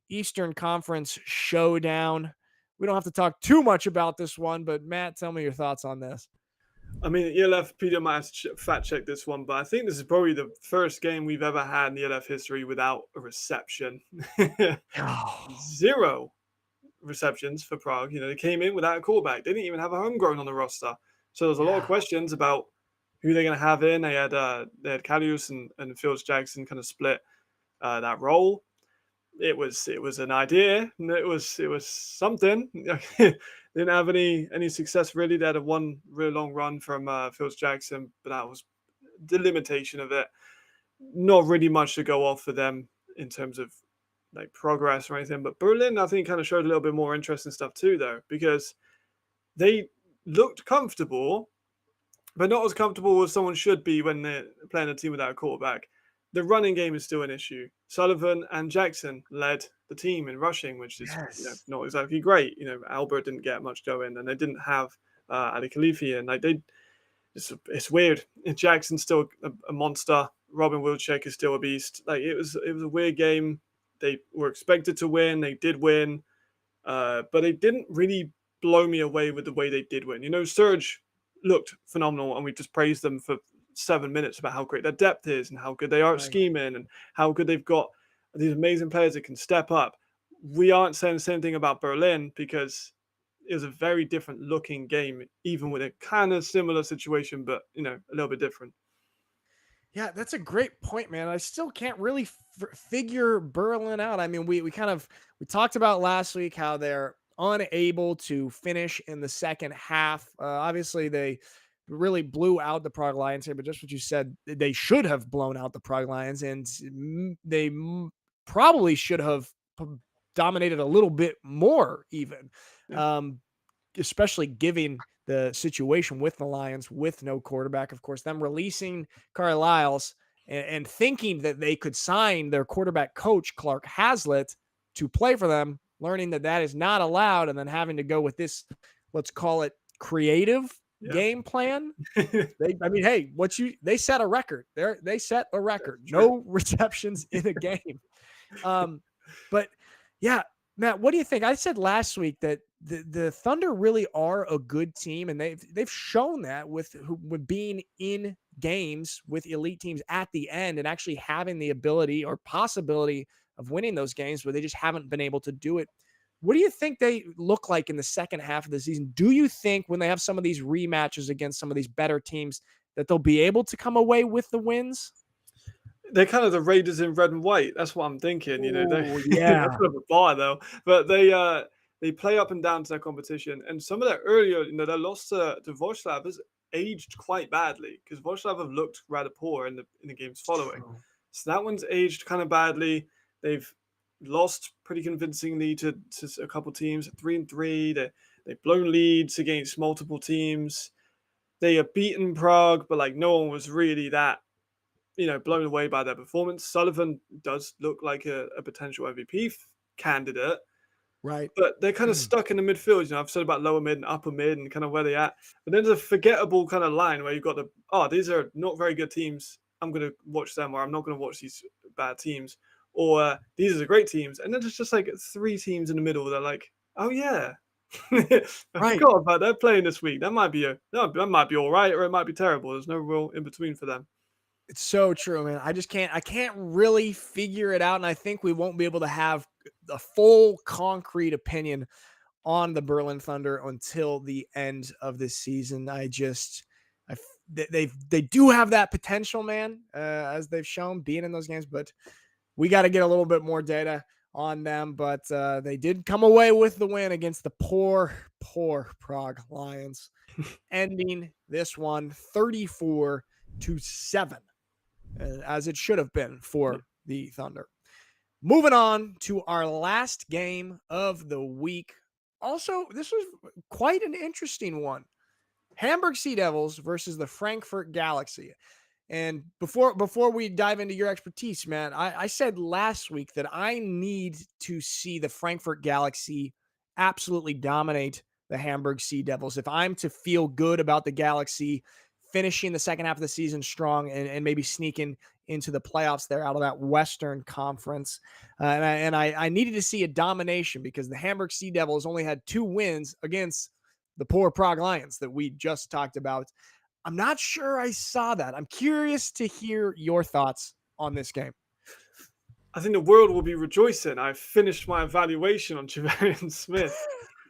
Eastern Conference showdown. We don't have to talk too much about this one, but Matt, tell me your thoughts on this. I mean, ELF Peter might have to fact check this one, but I think this is probably the first game we've ever had in the ELF history without a reception. Zero receptions for Prague. They came in without a quarterback. They didn't even have a homegrown on the roster. So there's a lot of questions about who they're going to have in. They had Kalius and Fields Jackson kind of split that role. It was an idea. It was something. Didn't have any success really. They had a one real long run from Fields Jackson, but that was the limitation of it. Not really much to go off for them in terms of like progress or anything. But Berlin, I think, kind of showed a little bit more interesting stuff too, though, because they looked comfortable, but not as comfortable as someone should be when they're playing a team without a quarterback. The running game is still an issue. Sullivan and Jackson led the team in rushing, which is not exactly great. Albert didn't get much going, and they didn't have Ali Khalifi, and it's weird. Jackson's still a monster. Robin Wilczek is still a beast. Like it was a weird game. They were expected to win. They did win, but they didn't really blow me away with the way they did win. Surge looked phenomenal, and we just praised them for 7 minutes about how great their depth is and how good they are at scheming and how good they've got these amazing players that can step up. We aren't saying the same thing about Berlin because it was a very different looking game, even with a kind of similar situation, but a little bit different. Yeah, that's a great point, man. I still can't really figure Berlin out. I mean, we talked about last week how they're unable to finish in the second half. Obviously, they really blew out the Prague Lions here, but just what you said, they should have blown out the Prague Lions, and they probably should have dominated a little bit more even, especially given the situation with the Lions with no quarterback. Of course, them releasing Carlisle's and thinking that they could sign their quarterback coach, Clark Hazlitt, to play for them, learning that is not allowed, and then having to go with this, let's call it creative game plan. They set a record. They set a record. No receptions in a game. But yeah, Matt, what do you think? I said last week that the Thunder really are a good team, and they've shown that with being in games with elite teams at the end and actually having the ability or possibility of winning those games, where they just haven't been able to do it. What do you think they look like in the second half of the season? Do you think when they have some of these rematches against some of these better teams that they'll be able to come away with the wins? They're kind of the Raiders in red and white. That's what I'm thinking. Ooh, That's kind of a bar though. But they play up and down to their competition. And some of their earlier, their loss to Wrocław has aged quite badly because Wrocław have looked rather poor in the games following. True. So that one's aged kind of badly. They've lost pretty convincingly to a couple teams, 3-3. They've blown leads against multiple teams. They have beaten Prague, but no one was really that, blown away by their performance. Sullivan does look like a potential MVP candidate, right? But they're kind of stuck in the midfield. I've said about lower mid and upper mid and kind of where they're at. But then there's a forgettable kind of line where you've got these are not very good teams. I'm going to watch them, or I'm not going to watch these bad teams. Or these are the great teams. And then there's just 3 teams in the middle. They're like, oh yeah, I Right. forgot about that playing this week. That might be that might be all right, or it might be terrible. There's no real in between for them. It's so true, man. I can't really figure it out. And I think we won't be able to have a full concrete opinion on the Berlin Thunder until the end of this season. They do have that potential, man, as they've shown being in those games, but we got to get a little bit more data on them. But they did come away with the win against the poor Prague Lions, ending this one 34-7, as it should have been for the Thunder. Moving on to our last game of the week. Also, this was quite an interesting one. Hamburg Sea Devils versus the Frankfurt Galaxy. And before we dive into your expertise, man, I said last week that I need to see the Frankfurt Galaxy absolutely dominate the Hamburg Sea Devils if I'm to feel good about the Galaxy finishing the second half of the season strong and maybe sneaking into the playoffs there out of that Western Conference. I needed to see a domination because the Hamburg Sea Devils only had 2 wins against the poor Prague Lions that we just talked about. I'm not sure I saw that. I'm curious to hear your thoughts on this game. I think the world will be rejoicing. I finished my evaluation on Javarian Smith.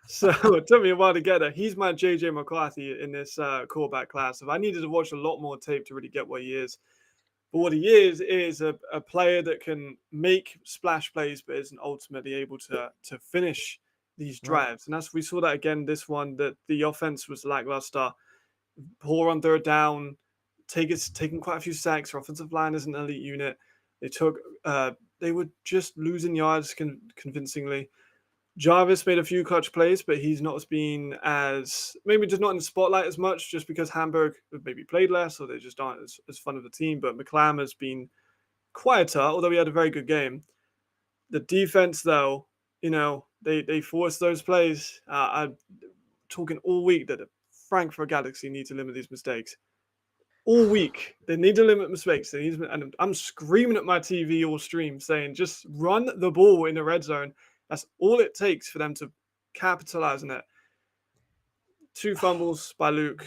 So it took me a while to get there. He's my JJ McCarthy in this callback class. If I needed to watch a lot more tape to really get what he is. But what he is a player that can make splash plays, but isn't ultimately able to finish these drives. Right. And we saw that again this one, that the offense was lackluster, poor on third down, taking quite a few sacks. Our offensive line is an elite unit. They were just losing yards convincingly. Jarvis made a few clutch plays, but he's not been maybe just not in the spotlight as much, just because Hamburg have maybe played less, or they just aren't as fun of a team. But McClam has been quieter, although he had a very good game. The defense, though, they forced those plays. I'm talking all week that the Frankfurt Galaxy need to limit these mistakes. All week, they need to limit mistakes. And I'm screaming at my TV all stream saying, just run the ball in the red zone. That's all it takes for them to capitalize on it. 2 fumbles by Luke,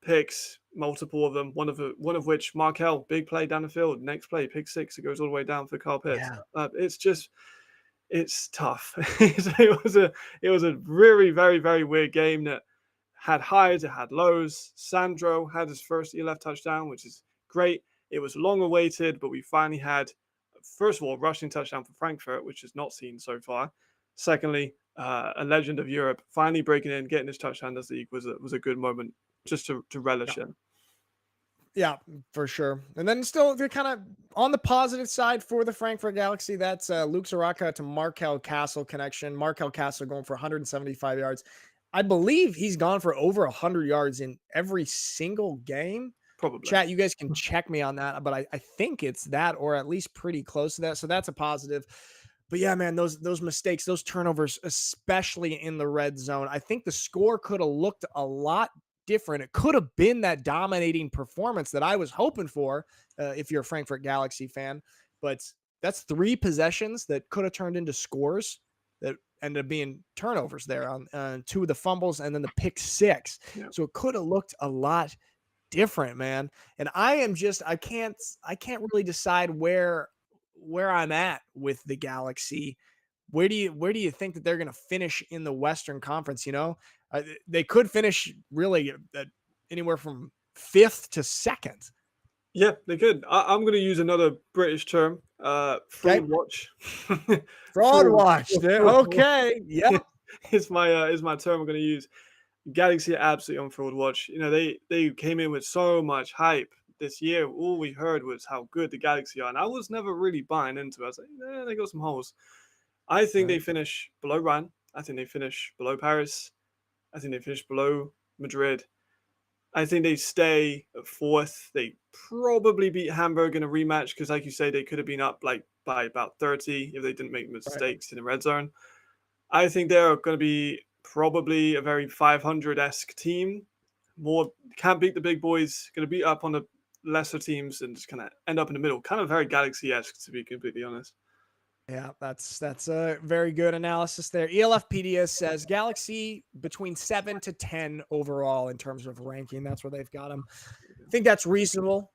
picks, multiple of them. One of which Markel, big play down the field. Next play, pick 6. It goes all the way down for Carl Pitts. Yeah. It's tough. It was a very, very, very weird game that had highs, it had lows. Sandro had his first ELF touchdown, which is great. It was long awaited, but we finally had, first of all, a rushing touchdown for Frankfurt, which is not seen so far. Secondly, a legend of Europe finally breaking in, getting his touchdown this league was a good moment just to relish in. Yeah, for sure. And then still, they're kind of on the positive side for the Frankfurt Galaxy. That's Luke Zaraka to Markel Castle connection. Markel Castle going for 175 yards. I believe he's gone for over 100 yards in every single game. Probably. Chat, you guys can check me on that, but I think it's that, or at least pretty close to that. So that's a positive. But yeah, man, those mistakes, those turnovers, especially in the red zone, I think the score could have looked a lot different. It could have been that dominating performance that I was hoping for if you're a Frankfurt Galaxy fan. But that's 3 possessions that could have turned into scores that ended up being turnovers there on 2 of the fumbles and then the pick 6. Yeah. So it could have looked a lot different, man. And I can't really decide where I'm at with the Galaxy. Where do you think that they're going to finish in the Western Conference? They could finish really anywhere from 5th to 2nd. Yeah, they could. I'm going to use another British term, fraud watch. Fraud watch. Okay. Yep. Is my term I'm going to use. Galaxy are absolutely on fraud watch. They came in with so much hype this year. All we heard was how good the Galaxy are, and I was never really buying into it. I was like, they got some holes. I think they finish below Ryan. I think they finish below Paris. I think they finish below Madrid. I think they stay at 4th. They probably beat Hamburg in a rematch because, like you say, they could have been up by about 30 if they didn't make mistakes in the red zone. I think they're going to be probably a very 500-esque team. More can't beat the big boys. Going to beat up on the lesser teams and just kind of end up in the middle. Kind of very Galaxy-esque, to be completely honest. Yeah, that's a very good analysis there. ELFpedia says Galaxy between 7 to 10 overall in terms of ranking. That's where they've got them. I think that's reasonable.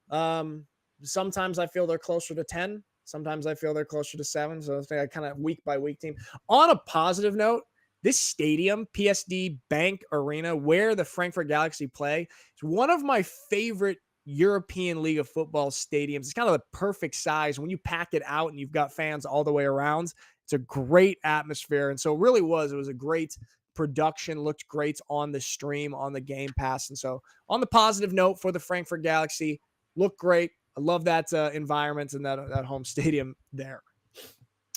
Sometimes I feel they're closer to 10. Sometimes I feel they're closer to 7. So I think I kind of week by week team. On a positive note, this stadium, PSD Bank Arena, where the Frankfurt Galaxy play, is one of my favorite European League of Football stadiums. It's kind of the perfect size. When you pack it out and you've got fans all the way around, it's a great atmosphere. And so it really was. It was a great production, looked great on the stream, on the Game Pass. And so on the positive note for the Frankfurt Galaxy, looked great. I love that environment and that home stadium there.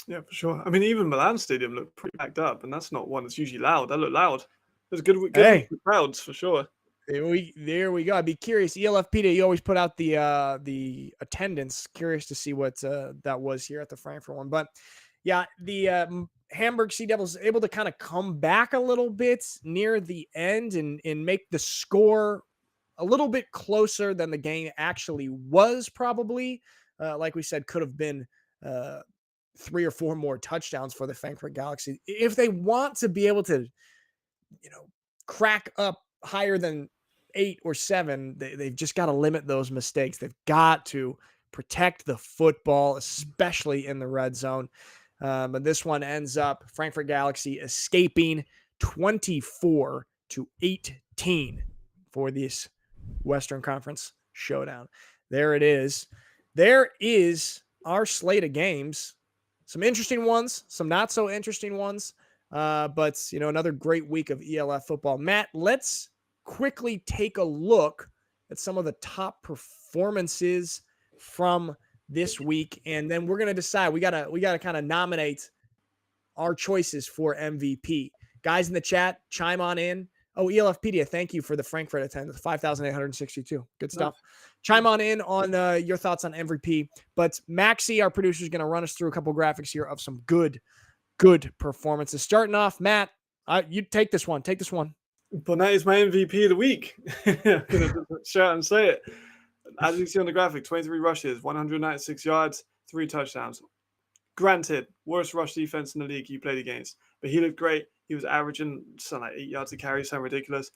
Yeah, for sure. I mean, even Milan Stadium looked pretty packed up, and that's not one that's usually loud. That looked loud. It was good Hey, crowds for sure. There we go. I'd be curious. ELFPD, you always put out the attendance. Curious to see what that was here at the Frankfurt one. But yeah, the Hamburg Sea Devils able to kind of come back a little bit near the end and make the score a little bit closer than the game actually was. Probably, like we said, could have been 3 or 4 more touchdowns for the Frankfurt Galaxy if they want to be able to, crack up higher than 8 or 7. They've just got to limit those mistakes. They've got to protect the football, especially in the red zone. But this one ends up Frankfurt Galaxy escaping 24-18 for this Western Conference showdown. There it is. There is our slate of games. Some interesting ones, some not so interesting ones. But, another great week of ELF football. Matt, let's quickly take a look at some of the top performances from this week. And then we're going to decide, we got to kind of nominate our choices for MVP. Guys in the chat, chime on in. Oh, ELFpedia, thank you for the Frankfurt attendance, 5,862. Good stuff. Chime on in on your thoughts on MVP. But Maxie, our producer, is going to run us through a couple graphics here of some good performances. Starting off, Matt, you take this one. Take this one. Bonnet is my MVP of the week. I'm going to shout and say it. As you see on the graphic, 23 rushes, 196 yards, 3 touchdowns. Granted, worst rush defense in the league he played against, but he looked great. He was averaging something like 8 yards a carry, something ridiculous.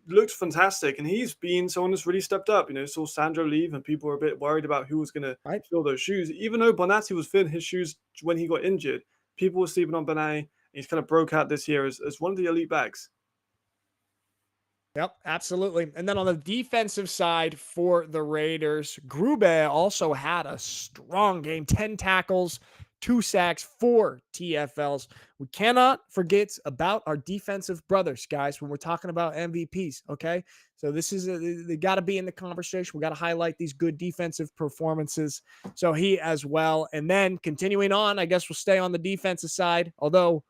Looked fantastic, and he's been someone that's really stepped up. Saw Sandro leave, and people were a bit worried about who was going to fill those shoes. Even though Bonatti was filling his shoes when he got injured, people were sleeping on Bonatti. He's kind of broke out this year as one of the elite backs. Yep, absolutely. And then on the defensive side for the Raiders, Grube also had a strong game. 10 tackles, 2 sacks, 4 TFLs. We cannot forget about our defensive brothers, guys, when we're talking about MVPs, okay? So this is they got to be in the conversation. We got to highlight these good defensive performances. So he as well. And then continuing on, I guess we'll stay on the defensive side, although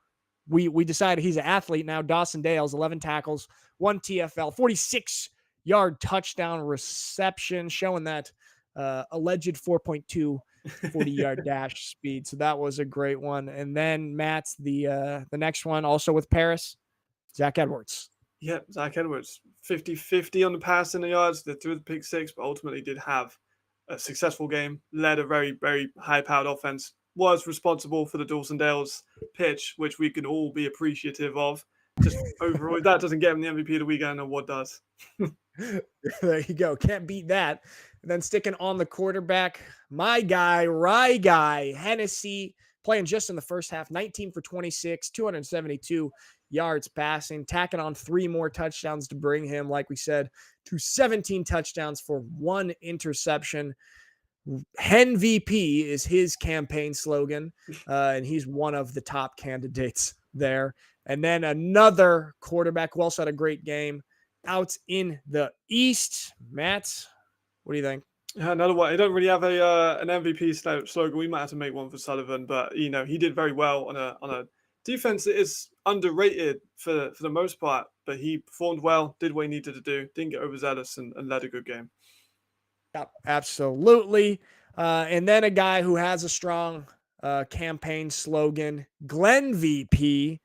we decided he's an athlete now. Dawson Dales, 11 tackles, 1 TFL, 46-yard touchdown reception, showing that alleged 4.2 40-yard dash speed. So that was a great one. And then Matt's the next one, also with Paris, Zach Edwards. Yeah, Zach Edwards, 50-50 on the pass in the yards. They threw the pick 6, but ultimately did have a successful game, led a very, very high-powered offense, was responsible for the Dawson Dales pitch, which we can all be appreciative of. Just overall, if that doesn't get him the MVP of the week, I don't know what does. There you go. Can't beat that. And then sticking on the quarterback, my guy, Rye Guy, Hennessy, playing just in the first half, 19 for 26, 272 yards passing, tacking on 3 more touchdowns to bring him, like we said, to 17 touchdowns for 1 interception. Hen VP is his campaign slogan, and he's one of the top candidates there. And then another quarterback who also had a great game out in the East. Matt, what do you think? Another one. I don't really have an MVP slogan. We might have to make one for Sullivan, but he did very well on a defense that is underrated for the most part. But he performed well, did what he needed to do, didn't get overzealous, and led a good game. Yep, absolutely. And then a guy who has a strong campaign slogan, Glenn VP,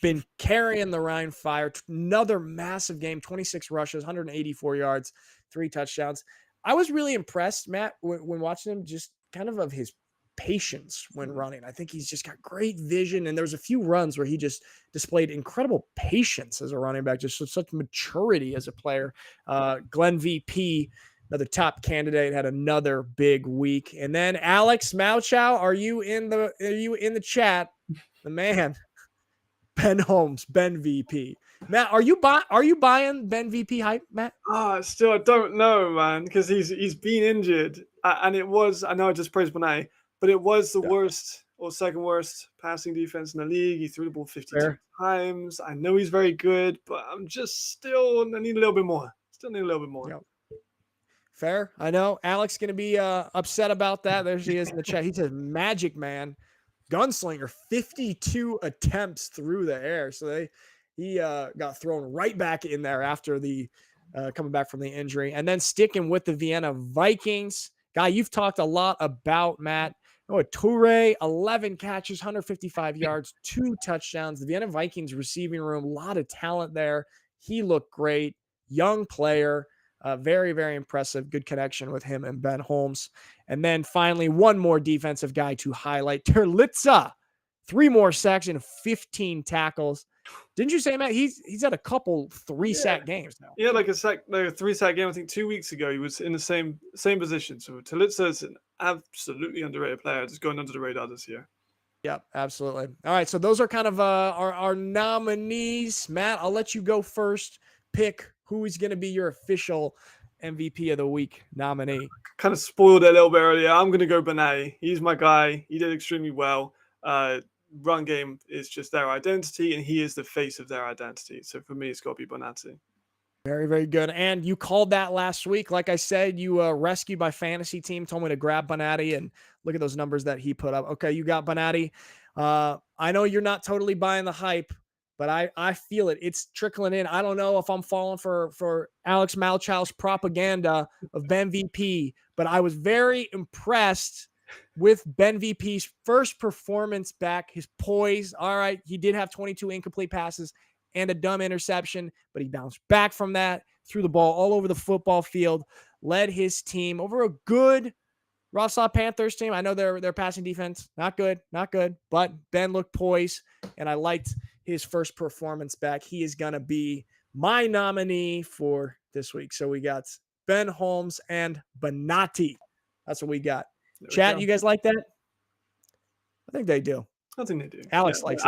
been carrying the Rhine Fire. Another massive game, 26 rushes, 184 yards, 3 touchdowns. I was really impressed, Matt, when watching him, just kind of his patience when running. I think he's just got great vision. And there's a few runs where he just displayed incredible patience as a running back, just such maturity as a player. Glenn VP, another top candidate, had another big week. And then Alex Malchow, are you in the chat? The man, Ben Holmes, Ben VP. Matt, are you buying Ben VP hype, Matt? Still, I don't know, man, because he's been injured, and it was. I know I just praised Bonet, but it was the worst or second worst passing defense in the league. He threw the ball 52 times. I know he's very good, but I need a little bit more. Still need a little bit more. Yep. Fair. I know Alex going to be upset about that. There she is in the chat. He says, Magic Man, gunslinger, 52 attempts through the air. So he got thrown right back in there after the coming back from the injury. And then sticking with the Vienna Vikings. Guy, you've talked a lot about, Matt. Toure, 11 catches, 155 yards, 2 touchdowns. The Vienna Vikings receiving room, a lot of talent there. He looked great. Young player. Very, very impressive. Good connection with him and Ben Holmes. And then finally, one more defensive guy to highlight. Terlitza, 3 more sacks and 15 tackles. Didn't you say, Matt? He's had a couple 3-sack games now. Yeah, like a 3-sack game. I think 2 weeks ago he was in the same position. So Terlitza is an absolutely underrated player, just going under the radar this year. Yep, absolutely. All right, so those are kind of our nominees. Matt, I'll let you go first. Pick who is going to be your official MVP of the week nominee. Kind of spoiled it a little bit earlier. I'm going to go Benet. He's my guy. He did extremely well. Run game is just their identity, and he is the face of their identity. So for me, it's got to be Bonatti. Very, very good. And you called that last week. Like I said, you rescued my fantasy team, told me to grab Bonatti, and look at those numbers that he put up. Okay, you got Bonatti. I know you're not totally buying the hype, but I feel it. It's trickling in. I don't know if I'm falling for Alex Malchow's propaganda of Ben VP, but I was very impressed with Ben VP's first performance back, his poise. All right, he did have 22 incomplete passes and a dumb interception, but he bounced back from that, threw the ball all over the football field, led his team over a good Wrocław Panthers team. I know their passing defense, not good, but Ben looked poised, and I liked his first performance back. He is going to be my nominee for this week. So we got Ben Holmes and Bonatti. That's what we got. Chat, you guys like that? I think they do. I think they do. Alex likes it.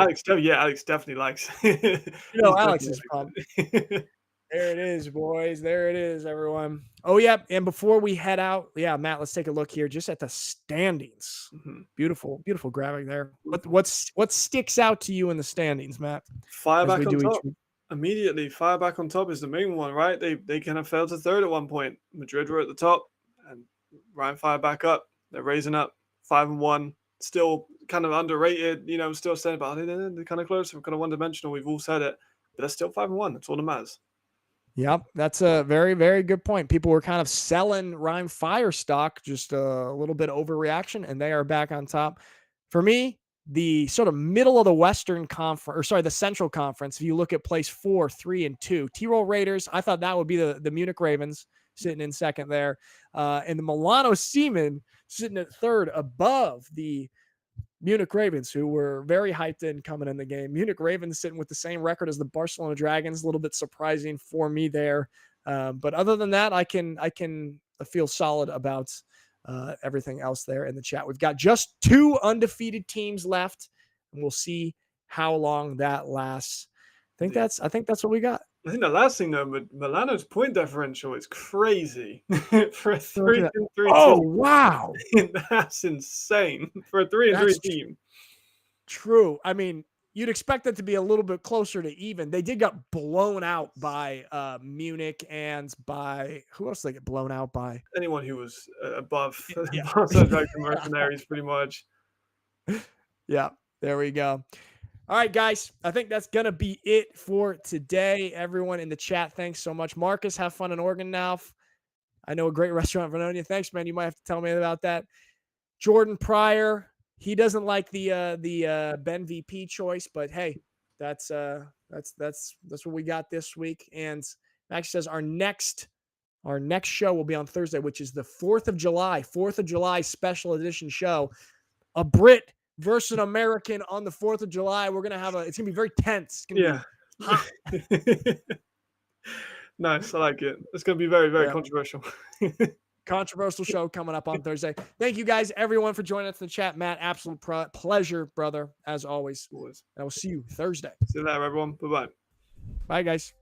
Alex definitely likes it. Alex is pumped. There it is, boys. There it is, everyone. Oh, yeah. And before we head out, Matt, let's take a look here just at the standings. Mm-hmm. Beautiful, beautiful graphic there. What sticks out to you in the standings, Matt? Fire back on top. Immediately, fire back on top is the main one, right? They kind of fell to third at one point. Madrid were at the top, and Ryan fire back up. They're raising up 5-1. Still kind of underrated, still saying about it. They're kind of close. We're kind of one-dimensional. We've all said it. But they're still 5-1. That's all that matters. Yep, that's a very, very good point. People were kind of selling Rhyme Fire stock, just a little bit overreaction, and they are back on top. For me, the sort of middle of the Western Conference, the Central Conference, if you look at place 4, 3, and 2, T-Roll Raiders, I thought that would be the Munich Ravens sitting in second there. And the Milano Seamen sitting at third above the Munich Ravens, who were very hyped in coming in the game. Munich Ravens sitting with the same record as the Barcelona Dragons, a little bit surprising for me there. But other than that, I can feel solid about everything else there in the chat. We've got just 2 undefeated teams left, and we'll see how long that lasts. I think that's what we got. I think the last thing though, Milano's point differential is crazy for a 3-3 team. Oh wow, that's insane for a 3-3 team. True. I mean, you'd expect it to be a little bit closer to even. They did get blown out by Munich and by who else? Did they get blown out by? Anyone who was above the Mercenaries, pretty much. Yeah, there we go. All right, guys, I think that's going to be it for today. Everyone in the chat, thanks so much. Marcus, have fun in Oregon now. I know a great restaurant in Vernonia. Thanks, man. You might have to tell me about that. Jordan Pryor, he doesn't like the Ben VP choice, but hey, that's what we got this week. And Max says our next show will be on Thursday, which is the 4th of July special edition show. a Brit versus an American on the 4th of July. We're going to have it's going to be very tense. It's going to be hot. Nice. I like it. It's going to be very, very controversial. Controversial show coming up on Thursday. Thank you guys, everyone, for joining us in the chat. Matt, absolute pleasure, brother, as always. And I will see you Thursday. See you later, everyone. Bye-bye. Bye, guys.